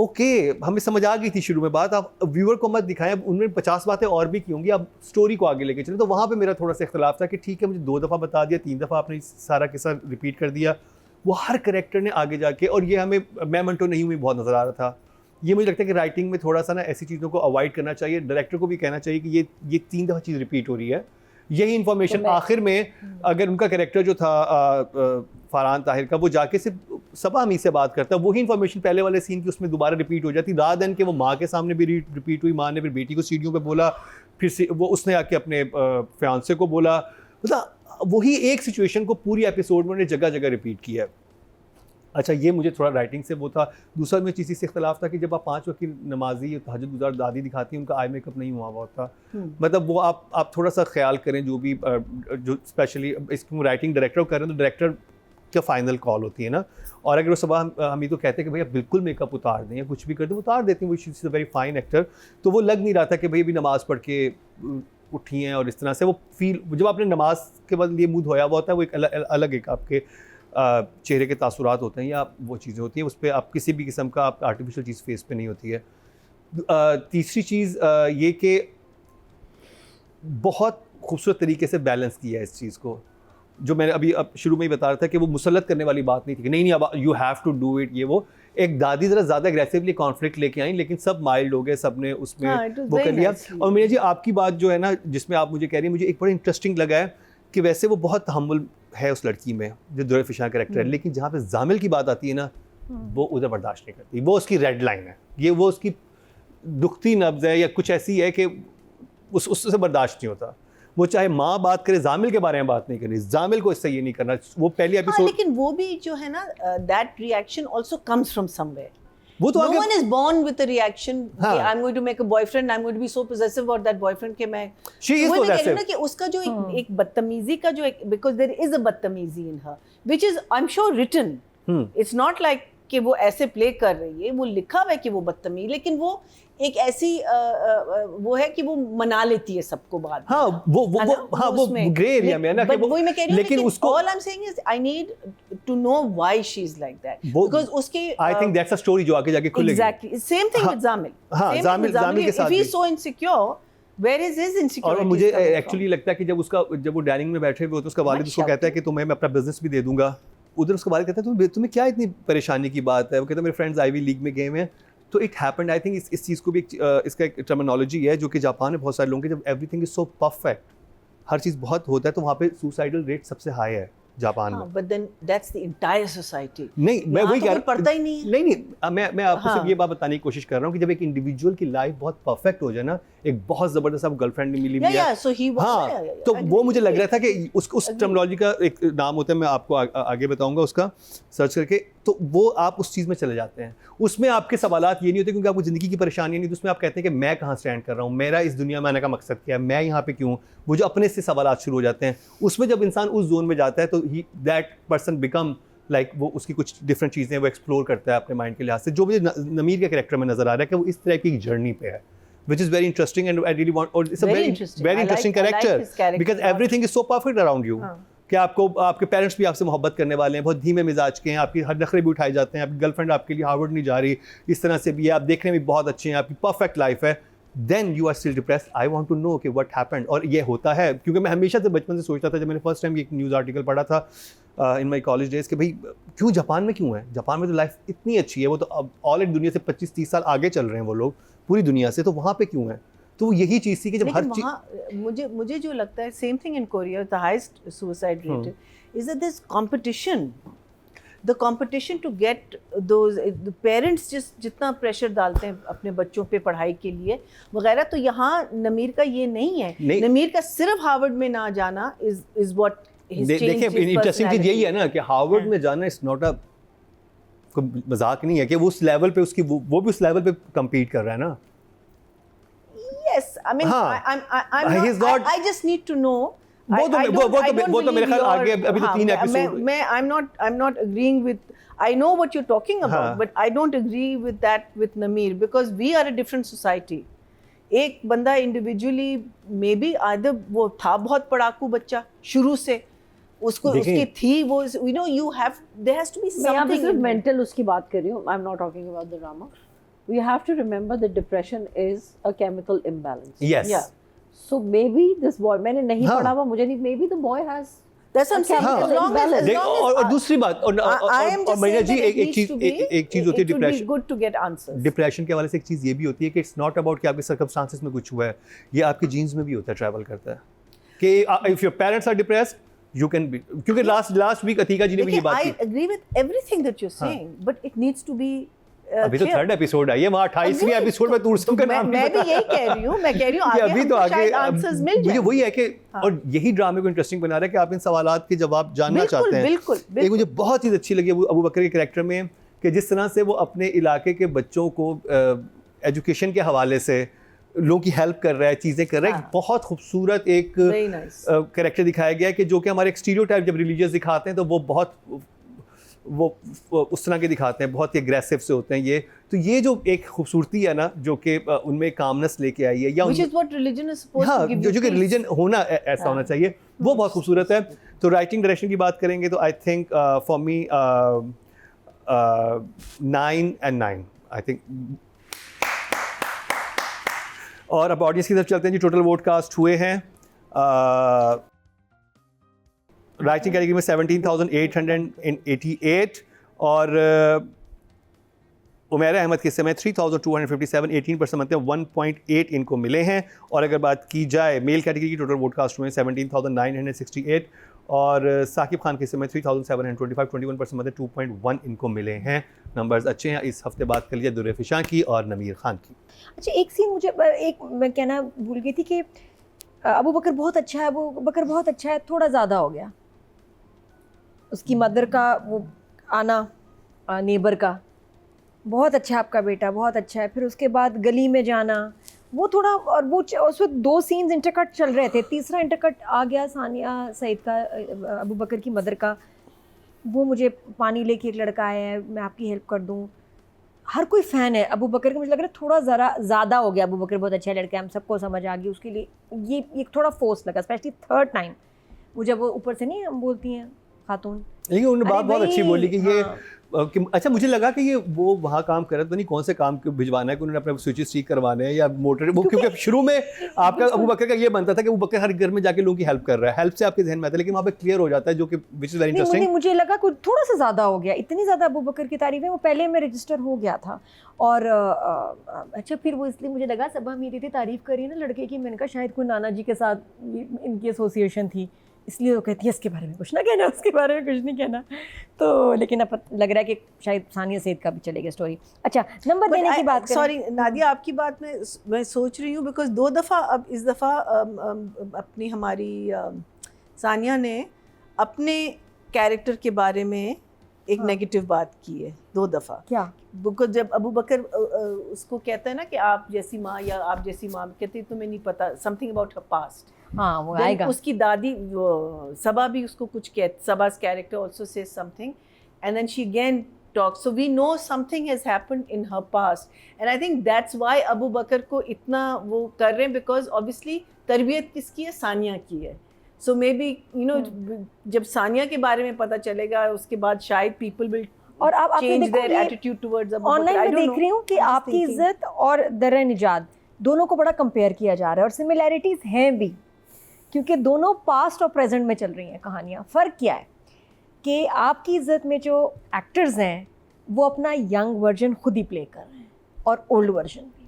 ओके हमें समझ आ गई थी शुरू में बात, आप व्यूअर को मत दिखाएं, अब उन्होंने 50 बातें और भी की होंगी, आप स्टोरी को आगे लेके चलें. तो वहाँ पे मेरा थोड़ा सा इख्तलाफ था कि ठीक है मुझे 2 दफ़ा बता दिया, 3 दफ़ा आपने सारा किस्सा रिपीट कर दिया. वो हर करेक्टर ने आगे जाके, और ये हमें मैं मंटो नहीं हुई बहुत नज़र आ रहा था. ये मुझे लगता है कि राइटिंग में थोड़ा सा ना ऐसी चीज़ों को अवॉइड करना चाहिए. डायरेक्टर को भी कहना चाहिए कि ये 3 दफ़ा चीज़ रिपीट हो रही है. यही इन्फॉर्मेशन आखिर में, अगर उनका कैरेक्टर जो था फरहान ताहिर का, वो जाके सिर्फ सबा हमीद से बात करता, वही इन्फॉर्मेशन पहले वाले सीन की उसमें दोबारा रिपीट हो जाती, रात दिन के वो माँ के सामने भी रिपीट हुई. माँ ने फिर बेटी को सीढ़ियों पे बोला, फिर से वो उसने आके अपने फियांसे को बोला. मतलब वही एक सिचुएशन को पूरी एपिसोड में उन्होंने जगह जगह रिपीट किया है. अच्छा, ये मुझे थोड़ा राइटिंग से वो था। दूसरा मुझे चीज़ से इख्तलाफ था कि जब आप 5 वक्त की नमाजी तहज्जुद गुजार दादी दिखाती हैं, उनका आई मेकअप नहीं हुआ होता। मतलब वो आप थोड़ा सा ख्याल करें, जो भी जो स्पेशली इसको राइटिंग डायरेक्टर कर रहे हैं, तो डायरेक्टर क्या फाइनल कॉल होती है ना। और अगर वो सुबह हम ये तो कहते हैं कि भैया बिल्कुल मेकअप उतार दें या कुछ भी कर दें, उतार देती हैं, वो she is a very fine actor. तो वो लग नहीं रहा था कि भाई अभी नमाज़ पढ़ के उठी हैं और इस तरह से वो फील, जब आपने नमाज के बाद ये मुँह धोया हुआ होता है, वो एक अलग एक आपके चेहरे के तासुरात होते हैं या वो चीज़ें होती हैं, उस पर आप किसी भी किस्म का आप आर्टिफिशियल चीज़ फेस पे नहीं होती है। तीसरी चीज़ ये कि बहुत खूबसूरत तरीके से बैलेंस किया है इस चीज़ को, जो मैंने अभी अब शुरू में ही बता रहा था कि वो मुसल्लत करने वाली बात नहीं थी कि नहीं अब you have to do it. ये वो एक दादी ज़रा ज़्यादा एग्रेसिवली कॉन्फ्लिक्ट लेके आई, लेकिन सब माइल्ड हो गए, सब ने उसमें वो कर लिया। और मीना जी, आपकी बात जो है ना, जिसमें आप मुझे कह रही हैं, मुझे एक बड़ा इंटरेस्टिंग लगा है कि वैसे वो बहुत तहम्मुल है उस लड़की में जो दुर्र फिशा कैरेक्टर है, लेकिन जहाँ पे जामिल की बात आती है ना, वो उधर बर्दाश्त नहीं करती। वो उसकी रेड लाइन है, ये वो उसकी दुखती नब्ज़ है या कुछ ऐसी है कि उससे बर्दाश्त नहीं होता। वो चाहे माँ बात करे, जामिल के बारे में बात नहीं करनी, जामिल को इससे ये नहीं करना। वो पहली एपिसोड, लेकिन वो भी जो है ना, that reaction also comes from somewhere. वो तो No one is born with a reaction कि हाँ. I'm going to make a boyfriend, I'm going to be so possessive about that boyfriend कि मैं She is वही मैं कह रही हूँ possessive. ना कि उसका जो एक बदतमीजी का जो एक, because there is a बदतमीजी in her which is I'm sure written. It's not like कि वो ऐसे प्ले कर रही है, वो लिखा हुआ है कि वो बदतमीज, लेकिन वो एक ऐसी वो है कि वो मना लेती है सबको बाद में। हाँ, वो ग्रे एरिया में है ना, कि वो, वही मैं कह रही हूँ, लेकिन उसको all I'm saying is I need to know why she's like that, because उसके I think that's a story जो आगे जाके खुलेगी। Exactly. Same thing with Zamil. हाँ, Same thing with जामिल के साथ If he's भी। so insecure, where is his insecurity? और मुझे एक्चुअली लगता है कि जब वो डाइनिंग में बैठे हुए, तो उसका वालिद उसको कहता है कि तुम्हें मैं अपना बिजनेस भी दे दूंगा। उधर उसका वालिद कहता है तुम्हें क्या इतनी परेशानी की बात है? वो कहता है मेरे फ्रेंड्स आईवी लीग में गए हैं। तो इट हैपेंड, आई थिंक इस चीज़ को भी इसका एक टर्मिनोलॉजी है जो कि जापान में बहुत सारे लोगों के, जब एवरीथिंग इज सो परफेक्ट, हर चीज़ बहुत होता है, तो वहाँ पे सुसाइडल रेट सबसे हाई है जापान में। But then that's the entire society. नहीं, मैं वही कह रहा हूँ, पढ़ता ही नहीं है। नहीं, मैं आपको सिर्फ ये बात बताने की कोशिश कर रहा हूँ कि जब एक इंडिविजुअल की लाइफ बहुत परफेक्ट हो जाए ना, एक बहुत ज़बरदस्त आप गर्लफ्रेंड मिली भी है, So he was. हाँ, तो वो मुझे लग रहा था कि उस टर्मिनोलॉजी का एक नाम होता है, मैं आपको आगे बताऊंगा उसका सर्च करके। तो वो आप उस चीज़ में चले जाते हैं, उसमें आपके सवालात ये नहीं होते क्योंकि आपको ज़िंदगी की परेशानी नहीं, तो उसमें आप कहते हैं कि मैं कहाँ स्टैंड कर रहा हूँ, मेरा इस दुनिया में आने का मकसद क्या है, मैं यहाँ पे क्यों, वो जो अपने से सवालात शुरू हो जाते हैं। उसमें जब इंसान उस जोन में जाता है तो दैट पर्सन बिकम लाइक वो उसकी कुछ डिफरेंट चीज़ें वो एक्सप्लोर करता है अपने माइंड के लिहाज से, जो मुझे नमीर के कैरेक्टर में नज़र आ रहा है कि वो इस तरह की जर्नी पे है, which is very interesting and I really want, or it's a Very very interesting. very I interesting like his character character because a lot. everything is so perfect around you कि आपको आपके parents भी आपसे मोहब्बत करने वाले हैं, बहुत धीमे मिजाज के हैं, आपकी हर नखरे भी उठाए जाते हैं, आपकी गर्लफ्रेंड आपके लिए हार्वर्ड नहीं जा रही, इस तरह से भी है, आप देखने में बहुत अच्छे हैं, आपकी परफेक्ट लाइफ है, then you are still depressed. I want to know कि व्हाट हैपेंड। और ये होता है क्योंकि मैं हमेशा से बचपन से सोचता था, जब मैंने फर्स्ट टाइम एक न्यूज़ आर्टिकल पढ़ा था इन माई कॉलेज डेज कि भाई क्यों जापान में क्यों है, जापान में तो लाइफ इतनी अच्छी है, वो तो अब ऑलरेडी दुनिया से 25-30 साल आगे चल रहे हैं वो लोग पूरी दुनिया से, तो वहाँ पे क्यों है? तो वो यही चीज़ थी कि जब हर चीज़, मुझे जो लगता है, same thing in Korea, the highest suicide rate is that there's competition. The competition to get those, the parents जितना प्रेशर डालते हैं अपने बच्चों पे पढ़ाई के लिए वगैरह, तो यहाँ नमीर का ये नहीं है। नमीर का सिर्फ हार्वर्ड में ना जाना is what his changed his personality. देखिए इंटरेस्टिंग चीज़ यही है ना कि हार्वर्ड में जाना इट्स नॉट अ मजाक नहीं है कि वो उस लेवल पे उसकी वो भी उस लेवल पे compete कर रहा है ना। Yes, I mean, I just need to know. वो तो मेरे ख्याल आगे अभी तो 3 episode. I'm not agreeing with. I know what you're talking about, but I don't agree with that with Nameer because we are a different society. एक बंदा individually maybe either वो था बहुत पढ़ाकू बच्चा शुरू से, उसको उसकी थी वो, you know, you have, there has to be something. मैं यहाँ पे सिर्फ मेंटल उसकी बात कर रही हूँ. I'm not talking about the drama. We have to remember that depression is a chemical imbalance. Yes. Yeah. So maybe this boy, मैंने नहीं पढ़ा हुआ, मुझे नहीं, maybe the boy has. That's what I'm saying. As long as और दूसरी बात, और महीना जी एक चीज़ होती है depression, it would be good to get answers. Depression के हवाले से एक चीज़ ये भी होती है कि इट्स नॉट अबाउट कि आपके सर्कमस्टांसेस में कुछ हुआ है, ये आपके जीन्स में भी होता है, ट्रैवल करता है कि if your parents are depressed you can be, क्योंकि लास्ट वीक अतीका जी ने भी ये बात की। I agree with everything that you're saying, but it needs to be अभी तो थर्ड एपिसोड आई है, वहाँ 28वें एपिसोड में तुरसम का नाम मैं भी यही कह रही हूँ, मैं कह रही हूँ आगे अभी तो आगे आंसर्स मिल मुझे जाए। वही है कि और यही ड्रामे को इंटरेस्टिंग बना रहा है कि आप इन सवालात के जवाब जानना चाहते हैं। बिल्कुल एक मुझे बहुत चीज़ अच्छी लगी अबू बकर के कैरेक्टर में कि जिस तरह से वो अपने इलाके के बच्चों को एजुकेशन के हवाले से लोगों की हेल्प कर रहा है, चीज़ें कर रहा है। बहुत खूबसूरत एक कैरेक्टर दिखाया गया है कि जो कि हमारे एक स्टीरियोटाइप जब रिलीजियस दिखाते हैं तो वो बहुत वो उस तरह के दिखाते हैं, बहुत ही एग्रेसिव से होते हैं ये। तो ये जो एक खूबसूरती है ना जो कि उनमें कामनेस लेके आई है या Which is what religion is supposed हाँ, to give you जो कि peace. रिलीजन होना ऐसा होना चाहिए, वो बहुत खूबसूरत है। तो राइटिंग डायरेक्शन की बात करेंगे तो I think for me 9 and 9 I think. और अब ऑडियंस की तरफ चलते हैं जी। टोटल वोट कास्ट हुए हैं राइटिंग कैटेगरी में 17,888 और उमैर अहमद के समय 3,257 18% बनते हैं 1.8 इनको मिले हैं। और अगर बात की जाए मेल कैटेगरी की टोटल वोट कास्ट हुए हैं 17,968 और साकिब खान के समय 3,725 21% बनते 2.1 इनको मिले हैं। नंबर्स अच्छे हैं। इस हफ्ते बात कर लीजिए दुर्रे फिशां की और नमीर खान की। अच्छा एक सीन मुझे मैं कहना भूल गई थी कि अबू बकर बहुत अच्छा है, अबू बकर बहुत अच्छा है, थोड़ा ज़्यादा हो गया। उसकी मदर का वो आना, नेबर का, बहुत अच्छा आपका बेटा, बहुत अच्छा है, फिर उसके बाद गली में जाना, वो थोड़ा, और वो उस वक्त 2 सीन्स इंटरकट चल रहे थे, तीसरा इंटरकट आ गया सानिया सईद का, अबू बकर की मदर का, वो मुझे पानी लेके एक लड़का आया है, मैं आपकी हेल्प कर दूँ। हर कोई फ़ैन है अबू बकर का, मुझे लग रहा है थोड़ा ज़रा ज़्यादा हो गया। अबू बकर बहुत अच्छा लड़का है, हम सबको समझ आ गई, उसके लिए ये थोड़ा फोर्स लगा, स्पेशली थर्ड टाइम मुझे वो ऊपर से नहीं हम बोलती हैं खातून। लेकिन उन्होंने बात बहुत अच्छी बोली कि ये हाँ। कि अच्छा मुझे लगा कि ये वो वहाँ काम कर रहे तो नहीं कौन से काम भिजवाना है कि उन्होंने अपने स्विचेस ठीक करवाने हैं या मोटर वो, क्योंकि शुरू में आपका अबू बकर का ये बनता था कि अबू बकर हर घर में जाके लोगों की हेल्प कर रहा है, हेल्प से आपके जहन में आता है, लेकिन वहाँ पे क्लियर हो जाता है जो कि विच इज़ वेरी इंटरेस्टिंग। मुझे लगा कुछ थोड़ा सा ज़्यादा हो गया, इतनी ज़्यादा अबू बकर की तारीफ़ें वो पहले में रजिस्टर हो गया था। और अच्छा फिर वो इसलिए मुझे लगा सबा मेरी थी तारीफ़ करी ना लड़के की, मैंने कहा शायद कोई नाना जी के साथ इनकी एसोसिएशन थी इसलिए वो कहती है इसके बारे में कुछ ना कहना, उसके बारे में कुछ नहीं कहना। तो लेकिन अब लग रहा है कि शायद सानिया सईद का भी चलेगा स्टोरी। अच्छा नंबर देने की बात, सॉरी नादिया आपकी बात मैं सोच रही हूँ बिकॉज 2 दफ़ा अब इस दफ़ा अपनी हमारी सानिया ने अपने कैरेक्टर के बारे में एक नेगेटिव बात की है 2 दफ़ा। क्या? बिकॉज जब अबू बकर उसको कहता है ना कि आप जैसी माँ या आप जैसी माँ, कहती तुम्हें नहीं पता समथिंग अबाउट हर पास्ट। हाँ वो आएगा। उसकी दादी सबा भी उसको कुछ Saba's character also says something and then she again talks, so we know something has happened in her past and I think that's why Abu बकर को इतना वो कर रहे हैं because obviously तरबियत किसकी है, सानिया की है। So maybe you know जब सानिया के बारे में पता चलेगा उसके बाद शायद people will और आप change देखो their attitude towards Abu Bakr. Online में देख रही हूँ कि आपकी इज्जत और दर निजात दोनों को बड़ा कंपेयर किया जा रहा है और सिमिलैरिटीज़ हैं भी, क्योंकि दोनों पास्ट और प्रेजेंट में चल रही हैं कहानियाँ। फ़र्क क्या है कि आपकी इज़्ज़त में जो एक्टर्स हैं वो अपना यंग वर्जन खुद ही प्ले कर रहे हैं और ओल्ड वर्जन भी,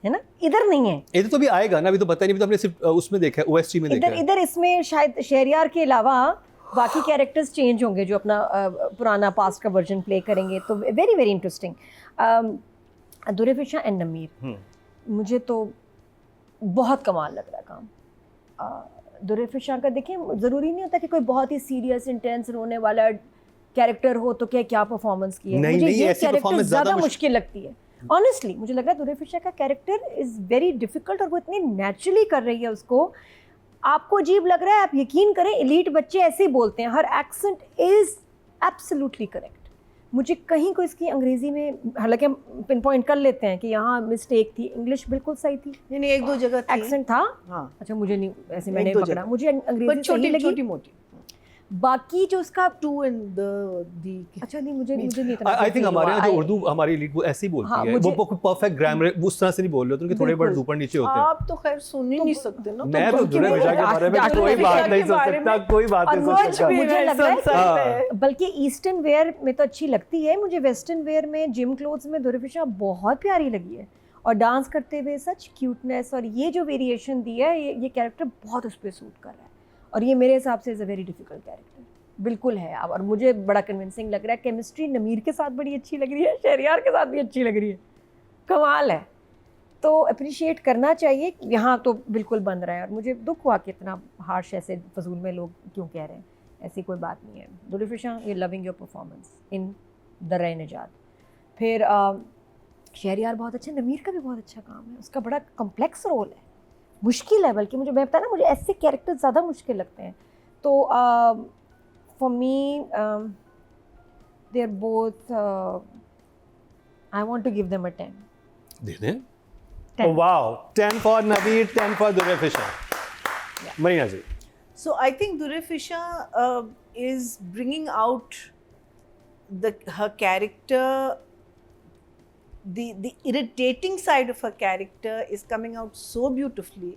है ना, इधर नहीं है। इधर तो भी आएगा ना, अभी तो पता नहीं, अभी तो हमने सिर्फ उसमें देखा है, OST में देखा है। इधर इसमें शायद शहरयार के अलावा बाकी कैरेक्टर्स चेंज होंगे जो अपना पुराना पास्ट का वर्जन प्ले करेंगे, तो वेरी वेरी इंटरेस्टिंग। दुर्रे फिशां एंड नमीर, मुझे तो बहुत कमाल लग रहा है काम। दुर्रे फिशां का देखिए, ज़रूरी नहीं होता कि कोई बहुत ही सीरियस इंटेंस रोने वाला कैरेक्टर हो तो क्या परफॉर्मेंस की है। मुझे ये कैरेक्टर ज़्यादा मुश्किल लगती है ऑनेस्टली। मुझे लग रहा है दुर्रे फिशां का कैरेक्टर इज़ वेरी डिफ़िकल्ट और वो इतनी नेचुरली कर रही है उसको। आपको अजीब लग रहा है, आप यकीन करें एलीट बच्चे ऐसे ही बोलते हैं, हर एक्सेंट इज़ एब्सोल्युटली करेक्ट। मुझे कहीं को इसकी अंग्रेज़ी में, हालांकि हम पिन पॉइंट कर लेते हैं कि यहाँ मिस्टेक थी, इंग्लिश बिल्कुल सही थी, नहीं 1-2 जगह एक्सेंट था। हाँ अच्छा मुझे नहीं, ऐसे मैंने पकड़ा, मुझे अंग्रेज़ी सही लगी, छोटी-मोटी। बाकी जो उसका टू एंड दी, अच्छा नहीं मुझे नहीं इतना आई थिंक हमारे यहाँ जो उर्दू हमारी एलीट वो ऐसे ही बोलती है, वो परफेक्ट ग्रामर उस तरह से नहीं बोल रहे होते, उनके थोड़े वर्ड ऊपर नीचे होते हैं। आप तो खैर सुन ही नहीं सकते ना। मैं तो दुर्रे फिशां के बारे में कोई बात नहीं सोच सकता, कोई बात नहीं सोच सकता। मुझे लग रहा है बल्कि ईस्टर्न वेयर में तो अच्छी लगती है, मुझे वेस्टर्न वेयर में जिम क्लोथ्स में दुर्रे फिशां बहुत प्यारी लगी है और डांस करते हुए सच क्यूटनेस और ये जो वेरिएशन दी है, ये कैरेक्टर बहुत उस पर सूट कर रहा है और ये मेरे हिसाब से is a very difficult character. बिल्कुल है। और मुझे बड़ा कन्विंसिंग लग रहा है। केमिस्ट्री नमीर के साथ बड़ी अच्छी लग रही है, शहरयार के साथ भी अच्छी लग रही है, कमाल है। तो अप्रिशिएट करना चाहिए। यहाँ तो बिल्कुल बन रहा है और मुझे दुख हुआ कि इतना हार्श ऐसे फजूल में लोग क्यों कह रहे हैं। ऐसी कोई बात नहीं है। दुल्फिशा, ये लविंग योर परफॉर्मेंस इन दर्रा निजात। फिर शहरयार बहुत अच्छा, नमीर का भी बहुत अच्छा काम है। उसका बड़ा कॉम्प्लेक्स रोल है, मुश्किल है। बल्कि मुझे मैं बताया ना, मुझे ऐसे कैरेक्टर ज़्यादा मुश्किल लगते हैं। तो for me they are both, I want to give them a 10। दे दें? Wow, 10 for Naveer, 10 for Durefishan. Marina ji. So I think Durrafisha is bringing out her character. The irritating side of her character is coming out so beautifully.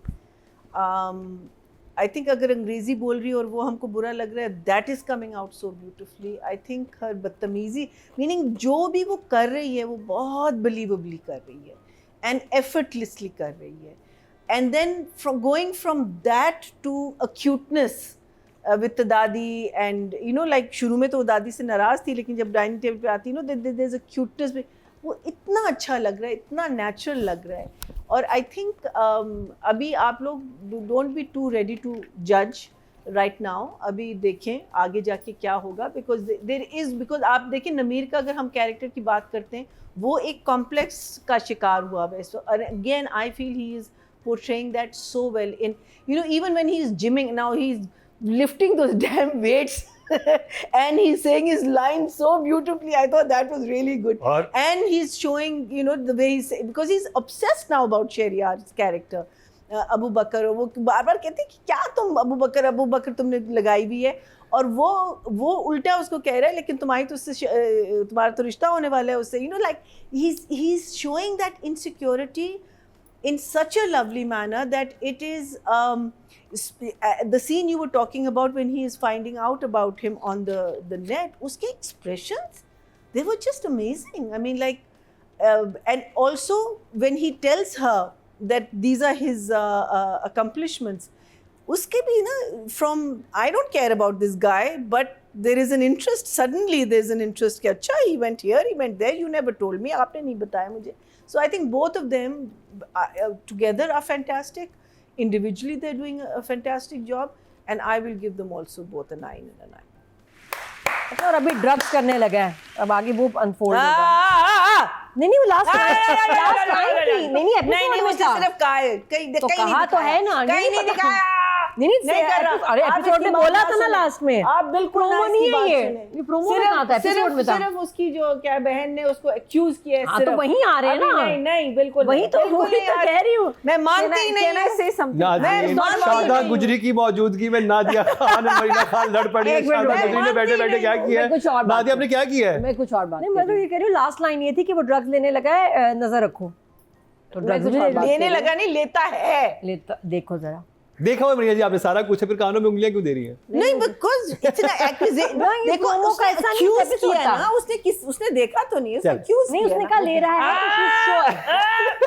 I think अगर अंग्रेजी बोल रही है और वो हमको बुरा लग रहा है, that is coming out so beautifully. I think her बदतमीजी, meaning जो भी वो कर रही है वो बहुत believably कर रही है and effortlessly कर रही है. And then from going from that to a cuteness with the दादी, and you know like शुरू में तो वो दादी से नाराज़ थी, लेकिन जब डाइनिंग टेबल पे आती है ना, there's a cuteness में, वो इतना अच्छा लग रहा है, इतना नेचुरल लग रहा है. और आई थिंक अभी आप लोग don't be too ready to जज राइट नाउ. अभी देखें आगे जाके क्या होगा, बिकॉज आप देखें नमीर का अगर हम कैरेक्टर की बात करते हैं, वो एक कॉम्प्लेक्स का शिकार हुआ है. So again I feel he is portraying that so well in, you know, even when he is gymming now, he's lifting those damn weights and he's saying his line so beautifully. I thought that was really good. And he's showing, you know, the way he's, because he's obsessed now about Shahriyar's character, Abu बकर. वो बार बार कहते हैं कि क्या तुम अबू बकर तुमने लगाई हुई है, और वो उल्टा उसको कह रहा है, लेकिन तुम्हारा तो रिश्ता होने वाला है उससे. You know, like he's showing that insecurity in such a lovely manner that it is the scene you were talking about when he is finding out about him on the net. Uske expressions, they were just amazing. I mean, like, and also when he tells her that these are his accomplishments, uske bhi na, from I don't care about this guy, but there is an interest. Suddenly there's an interest कि अच्छा he went here, he went there, you never told me, आपने नहीं बताया मुझे. So I think both of them together are fantastic. Individually they're doing a fantastic job, and I will give them also both a 9 and a 9. और अभी drugs करने लगा है, अब आगे वो अनफोल्ड होगा. नहीं वो लास्ट लाइन थी. नहीं एपिसोड में था. सिर्फ कहा है, तो कहा तो है ना, कहीं नहीं दिखाया. नहीं कर रहा. अरे एपिसोड में बोला था ना लास्ट में. आप बिल्कुल प्रोमो नहीं है ये प्रोमो में कहा था, एपिसोड में था. सिर्फ उसकी जो क्या बहन ने उसको एक्यूज किया है. हाँ तो वहीं आ रहे हैं ना. नहीं बिल्कुल वही तो कह रही हूँ. मैं मानती नहीं. शादा गुजरी की मौजूदगी में नादिया खान और मरीना खान लड़ पड़ी है. शादा गुजरी ने बैठे बैठे क्या किया है, नादिया आपने क्या किया है? मैं कुछ और बात नहीं, मैं तो ये कह रही हूँ लास्ट लाइन ये थी कि वो ड्रग्स लेने लगा है, नजर रखो. तो ड्रग्स लेने लगा नहीं, लेता है. लेता देखो जरा. देखा हुआ मरीना जी आपने सारा कुछ है, फिर कानों में उंगलियां क्यों दे रही हैं? नहीं, बिकॉज़ इतना एक्यूजेशन. देखो उसका ऐसा नहीं किया ना, उसने देखा तो नहीं, उसने एक्यूज नहीं, उसने कहा ले रहा है.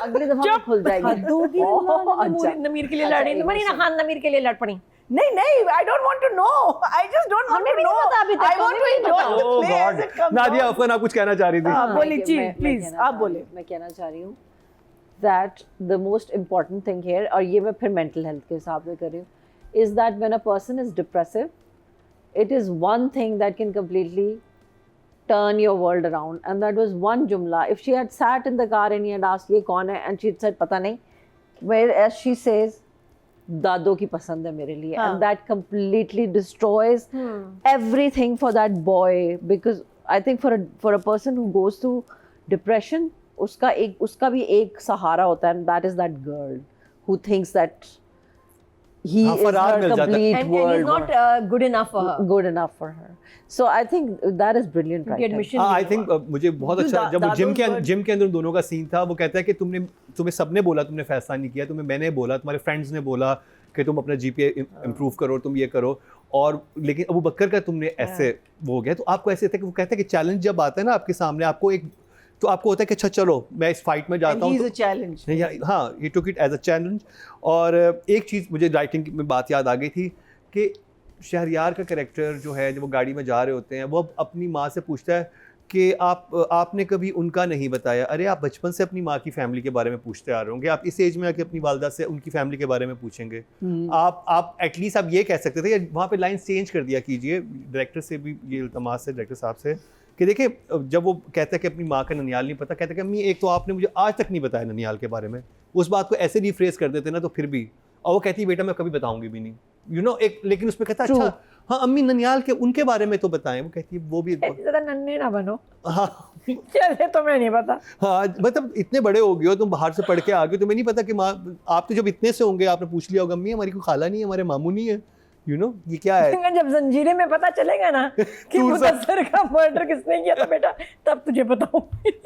अगली दफा खुल जाएगी. नमीर के लिए लड़ी, मरीना खान नमीर के लिए लड़ पड़ी. नहीं, I don't want to know. I just don't want to know. I want to enjoy the play as it comes. Nadia Afwan आप कुछ कहना चाह रही थी? बोलिए प्लीज, आप बोले. मैं कहना चाह रही हूँ that the most important thing here, और ये मैं फिर mental health के हिसाब से कर रही हूँ, is that when a person is depressive, it is one thing that can completely turn your world around, and that was one jumla. If she had sat in the car and he had asked ये कौन है, and she had said पता नहीं, whereas she says दादो की पसंद है मेरे लिए, and that completely destroys everything for that boy, because I think for a person who goes through depression, उसका भी एक सहारा होता है, and that is that girl who thinks that he is her complete world, and he's not good enough for her. So I think that is brilliant writing. I think मुझे बहुत अच्छा, जब वो जिम के अंदर दोनों का सीन था, वो कहता है कि तुम्हें सबने बोला, तुमने फैसला नहीं किया, मैंने बोला, तुम्हारे फ्रेंड्स ने बोला कि तुम अपना जीपीए इम्प्रूव करो, तुम ये करो, और लेकिन अबू बकर का तुमने ऐसे वो हो गया. तो आपको ऐसे था कि वो कहता है कि चैलेंज जब आता है ना आपके सामने, तो आपको होता है कि अच्छा चलो मैं इस फाइट में जाता हूँ. चैलेंज. हाँ, he took it as a challenge. और एक चीज़ मुझे राइटिंग में बात याद आ गई थी कि शहरयार का कैरेक्टर जो है, जब वो गाड़ी में जा रहे होते हैं, वो अपनी माँ से पूछता है कि आपने कभी उनका नहीं बताया। अरे आप बचपन से अपनी माँ की फैमिली के बारे में पूछते आ रहे होंगे, आप इस एज में आके अपनी वालदा से उनकी फैमिली के बारे में पूछेंगे। आप एटलीस्ट आप ये कह सकते थे, या वहाँ पे लाइन चेंज कर दिया कीजिए। डायरेक्टर से भी ये इल्तमास है डायरेक्टर साहब से कि देखिए, जब वो कहता है कि अपनी माँ का ननियाल नहीं पता, कहता है कि अम्मी एक तो आपने मुझे आज तक नहीं बताया ननियाल के बारे में, उस बात को ऐसे रिफ्रेज कर देते ना तो फिर भी, और वो कहती है बेटा मैं कभी बताऊंगी भी नहीं, यू नो एक, लेकिन उसमें कहता है अच्छा हाँ अम्मी ननियाल के उनके बारे में तो बताएं। वो कहती है वो भी ज़्यादा नन्हे ना बनो। हाँ चले तो मैं नहीं पता। हाँ, मतलब इतने बड़े हो गए हो तुम, बाहर से पढ़ के आ गए, तुम्हें नहीं पता कि माँ, आप तो जब इतने से होंगे आपने पूछ लिया होगा अम्मी हमारी कोई खाला नहीं है, हमारे मामू नहीं है, यू नो ये क्या है। जब जंजीरें में पता चलेगा ना कि मुदस्सिर का मर्डर किसने किया था बेटा, तब तुझे बताऊंगी।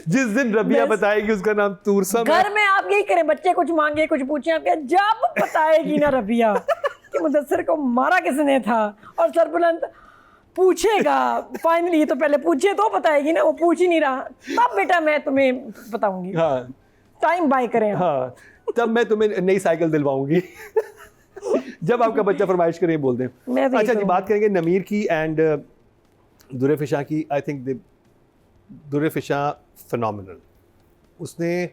जिस दिन रबिया बताएगी उसका नाम तूरसम है। घर में आप यही करें, बच्चे कुछ मांगे कुछ पूछे, आप जब बताएगी ना रबिया कि मुदस्सिर को मारा किसने था, और सरबुलंद पूछेगा फाइनली, ये तो पहले पूछे तो बताएगी ना, वो पूछ ही नहीं रहा, तब बेटा मैं तुम्हें बताऊंगी। हाँ टाइम बाय करें। हाँ, तब मैं तुम्हें नई साइकिल दिलवाऊंगी। जब आपका बच्चा फरमाइश करे बोल दें। मैं तो अच्छा जी, बात करेंगे नमीर की एंड दुर्रे फिशा की। I think Durefishan phenomenal. उसने,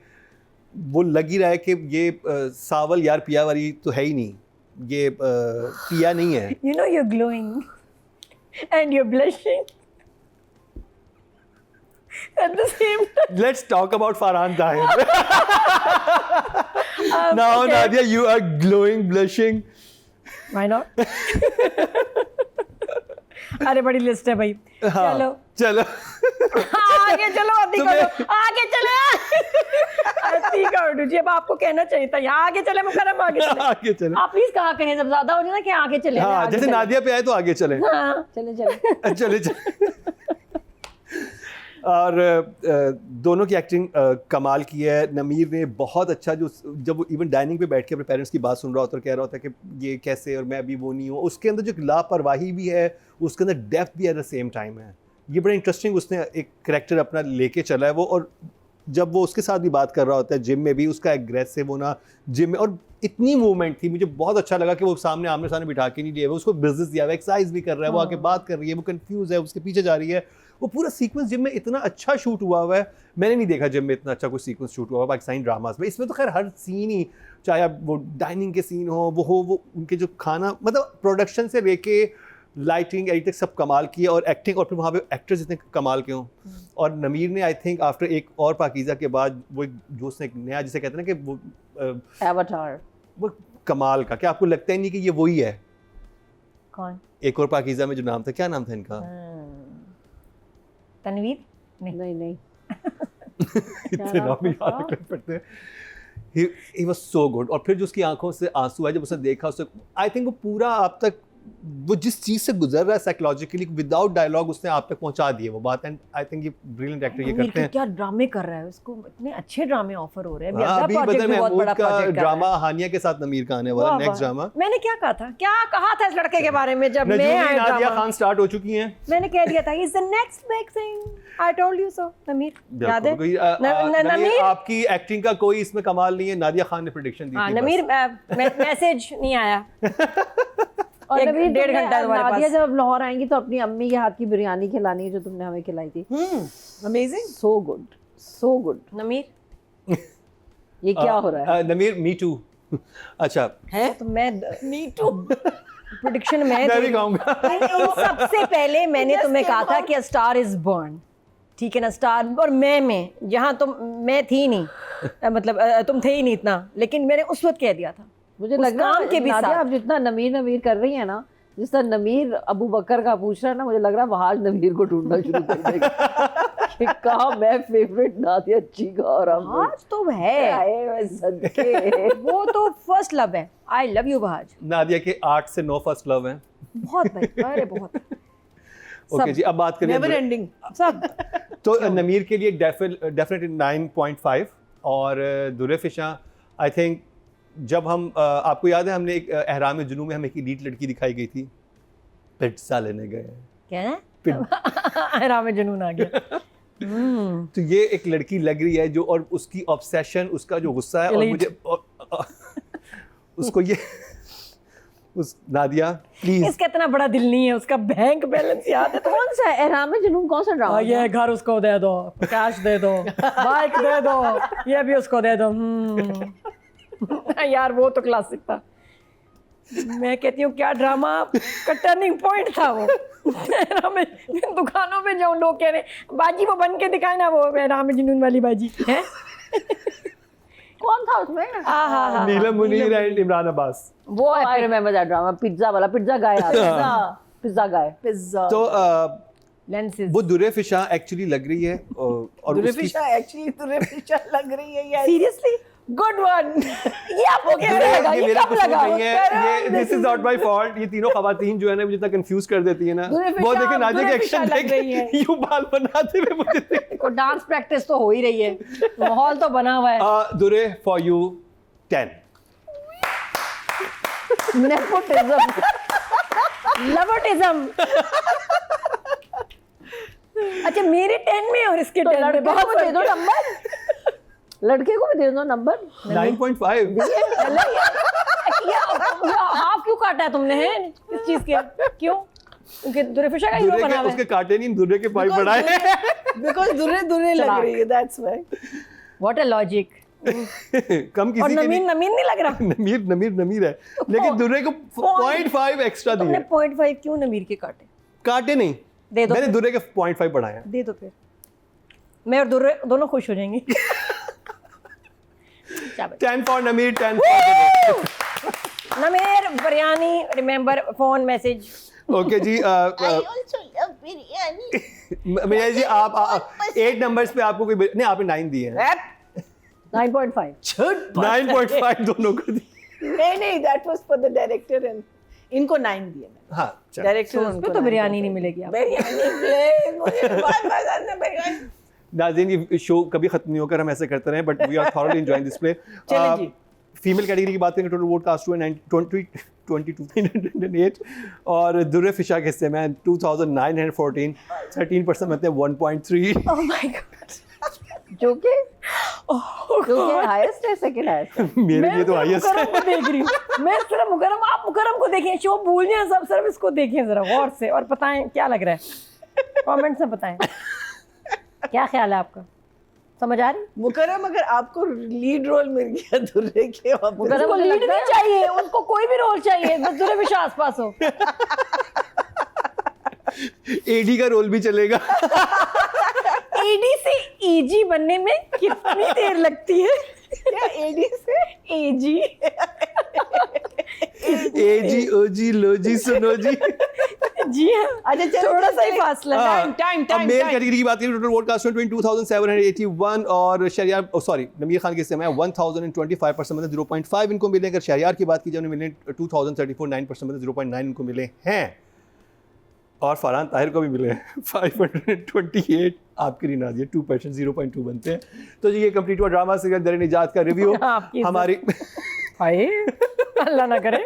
वो लग ही रहा है कि ये सावल यार पिया वाली तो है ही नहीं, ये पिया नहीं है। You know you're glowing and you're blushing at the same time. Let's talk about Farhan Tahir. Now okay. Nadia, you are glowing, blushing. Why not? अरे बड़ी लिस्ट है भाई। हाँ, चलो चलो आगे चलो, अति करो, आगे चले। अति करो जी, अब आपको कहना चाहिए था यहाँ आगे चले मुकर्रम, आगे चले। आगे चलो। आप प्लीज कहा करें, जब ज्यादा हो जाए ना कि आगे चले। हाँ, आगे जैसे चले। नादिया पे आए तो आगे चले। हाँ। चले चले चले चले। और दोनों की एक्टिंग कमाल की है। नमीर ने बहुत अच्छा, जो जब वो इवन डाइनिंग पे बैठ के अपने पेरेंट्स की बात सुन रहा होता है और कह रहा होता है कि ये कैसे और मैं अभी वो नहीं हूँ, उसके अंदर जो लापरवाही भी है, उसके अंदर डेप्थ भी एट द सेम टाइम है। ये बड़ा इंटरेस्टिंग उसने एक करैक्टर अपना लेके चला है वो। और जब वो उसके साथ भी बात कर रहा होता है जिम में भी, उसका एग्रेसिव होना जिम में, और इतनी मूवमेंट थी, मुझे बहुत अच्छा लगा कि वो सामने आमने सामने बिठा के नहीं लिए, वो उसको बिजनेस दिया हुआ, एक्सरसाइज भी कर रहा है, वो आके बात कर रही है, वो कंफ्यूज है, उसके पीछे जा रही है। वो पूरा सीक्वेंस जिम में इतना अच्छा शूट हुआ हुआ है, मैंने नहीं देखा जिम में इतना अच्छा कोई सीक्वेंस शूट हुआ हुआ पाकिस्तानी ड्रामास में। इसमें तो खैर हर सीन ही, चाहे अब वो डाइनिंग के सीन हो, वो उनके जो खाना, मतलब प्रोडक्शन से लेके लाइटिंग एडिटिंग सब कमाल की है, और एक्टिंग, और फिर वहाँ पे एक्टर्स इतने कमाल के हों। और नमीर ने आई थिंक आफ्टर एक और पाकीज़ा के बाद वो जो उसने एक नया, जिसे कहते हैं ना कि वो एवाटार, वो कमाल का, क्या आपको लगता ही नहीं कि ये वही है? कौन? एक और पाकीज़ा में जो नाम था, क्या नाम था इनका? तनवीर? नहीं इतने नाम भी याद कर पड़ते हैं। He was so good। और फिर जो उसकी आंखों से आंसू आए जब उसने देखा, उससे आई थिंक वो पूरा आप तक, वो जिस चीज़ से गुजर रहा है साइकोलॉजिकली, विदाउट डायलॉग उसने आप तक पहुंचा दी है वो बात। एंड आई थिंक ये ब्रिलियंट एक्टर ये करते हैं। क्या ड्रामे कर रहा है, उसको इतने अच्छे ड्रामे ऑफर हो रहे हैं। हाँ, अभी project बदर भी बहुत महमूद बड़ा का project कर रहा ड्रामा है। हानिया के साथ नमीर का आने वाला वाह, नेक्स्ट वाह। ड्रामा। मैंने क्या कहा था इस लड़के के बारे में जब मैं नजूमी आया नादिया ड्रामा? खान स्टार्ट हो चुकी हैं। मैंने कह दिया था is the next big thing, I told you so. नमीर याद है? नमीर आपकी एक्टिंग का कोई इसमें कमाल नहीं है, नादिया खान ने प्रेडिक्शन दी हाँ, थी। नमीर मैसेज नहीं आया। और एक नवीन, डेढ़ घंटा तुम्हारे नादिया पास। जब लाहौर आएंगी तो अपनी अम्मी के हाथ की बिरयानी खिलानी है जो तुमने हमें खिलाई थी। Amazing, so good, so good. नमीर ये क्या हो रहा है? नमीर मी टू। अच्छा है तो मैं मी टू प्रेडिक्शन मैं भी में कहूँगा। इन सबसे पहले मैंने तुम्हें कहा था कि अ स्टार इज बर्न, ठीक है ना? स्टार और मैं जहाँ तुम, मैं थी नहीं, मतलब तुम थे ही नहीं इतना, लेकिन मैंने उस वक्त कह दिया था। मुझे लग रहा काम के है भी नादिया साथ। आप जितना नमीर कर रही है ना, जिस तरह नमीर अबू बकर का पूछ रहा है ना, मुझे लग रहा है वहाज नमीर को ढूंढना शुरू कर देगा कि कहा मैं फेवरेट नादिया अच्छी का, और हम आज तो है सदके वो तो फर्स्ट लव है। I love you Bahaj. Nadia के 8 से 9 फर्स्ट लव हैं। बहुत भाई, अरे बहुत। ओके जी, अब बात करें नेवर एंडिंग सब तो नमीर के लिए डेफिनेटली 9.5। और दुर्रे फिशा आई थिंक, जब हम आपको याद है हमने एक एहराम जुनू में हमें एक लीड लड़की दिखाई गई थी, पिज्जा लेने गए क्या है? राम जुनून आ गया। तो ये एक लड़की लग रही है जो, और उसकी ऑब्सेशन, उसका जो गुस्सा है, और मुझे उसको ये उस नादिया प्लीज इसका इतना बड़ा दिल नहीं है, उसका बैंक बैलेंस याद है तो कौन सा एहराम जुनून, कौन सा ड्रामा? ये घर उसको दे दो, कैश दे दो, बाइक दे दो, ये भी उसको दे दो। यार वो तो क्लासिक था। मैं कहती हूँ क्या ड्रामा का टर्निंग पॉइंट था वो। मैं दुकानों पे जाऊँ, लोग कह रहे बाजी वो बन के दिखाए ना, वो राम जुनून वाली बाजी है। कौन था उसमें? हाँ नीलम मुनीर एंड इमरान अब्बास। वो I remember that drama, pizza वाला, पिज्जा गाय, पिज्जा गाय। पिज्जा तो लेंसेज वो दुर्रे फिशा एक्चुअली लग रही है और दुरेफिशा एक्चुअली दुरेफिशा लग रही है यार। Seriously good one. ये आपको कैसे लगा? ये ये मेरा कब कसूर लगा? नहीं है, ये this is not my fault. ये तीनों खवातीन जो है ना मुझे इतना कंफ्यूज कर देती है ना। वो देखे नादिया के एक्शन लग रही है। देख, यूं बाल बनाते हुए मुझे देखो डांस प्रैक्टिस तो हो ही रही है, माहौल तो बना हुआ है। दुरे फॉर यू 10। नेपोटिज्म, लवर्टिज्म। अच्छा मेरे 10 में और इसके तो 10 में लड़के बहुत को दे दो नंबर, लड़के को भी दे दो नंबर। 9.5। हाफ क्यों काटा है तुमने है इस चीज के? क्यों? क्योंकि दुरेफिशा का हीरो दुरे बना के हुआ उसके है। काटे नहीं, दुरे के पाइप बढ़ाए। बिकॉज दुरे लग रही है, that's why. What a logic. कम और किसी के नमीन लिए नमीन नहीं लग रहा। नमीर है, लेकिन दुरे को 0.5 एक्स्ट्रा तुमने दिए। 0.5 क्यों नमीर के काटे? काटे नहीं, दे दो मैंने फिर। दुरे के 0.5 बढ़ाए हैं। दे दो फिर, मैं और दुर्रे दोनों खुश हो जाएंगे। 10 फॉर नमीर, 10 for Nameer biryani, remember phone message. Okay जी। भैया जी आप 8 नंबर्स पे आपको कोई नहीं, आपने 9 दिए हैं। 9.5। 9.5 दोनों को दिए। नहीं, that was for the director and इनको 9 दिए मैंने। हाँ चलो। डायरेक्टर उसमें तो बिरयानी नहीं मिलेगी आपको। बिरयानी प्लीज, मुझे बहुत पसंद है बिरयानी। नाज़रीन ये शो कभी खत्म नहीं होकर हम ऐसे करते रहे, but we are thoroughly enjoying this play. चलिए जी। फीमेल कैटेगरी की बात करें, टोटल वोट कास्ट हुए 22,908 और दुर्रे फिशा के हिस्से में 2,914, 13% मतलब 1.3। Oh my God. जो कि हाईएस्ट है, सेकंड हाईएस्ट है। मेरे लिए तो हाईएस्ट मुकरम है। को देख रही हूँ मैं, सिर्फ मुकरम, आप मुकरम को देखें, शो भूल जाएं सब, सिर्फ इसको देखें जरा गौर से और बताएं क्या लग रहा है, कमेंट्स में बताएं क्या ख्याल है आपका, समझ आ रही? मुकरम, अगर आपको लीड रोल मिल गया दुर्रे के, मुकरम को लीड नहीं चाहिए, उसको कोई भी रोल चाहिए, बस दुर्रे विशा आसपास हो। एडी का रोल भी चलेगा। एडी से एजी बनने में कितनी देर लगती है? क्या एडी से एजी एजी ओजी लोजी सुनोजी। जी हाँ, अच्छा चलो, थोड़ा सा ही फासला। टाइम मेल कैटेगरी की बात करें, टोटल वोट कास्ट 22,781 और शहरियार सॉरी नमीर खान के हिस्से में 1,025% मतलब 0.5 इनको मिले। अगर शहरियार की बात की जाए उन्हें मिले 2,034, 9% मतलब 0.9 इनको मिले हैं। और फरहान ताहिर को भी मिले 528, आपके लिए नाज़िया 2%, 0.2 बनते हैं। तो जी ये कंप्लीट हुआ ड्रामा सीरियल दर निजात का रिव्यू। आपकी हमारी हाय अल्लाह ना करे।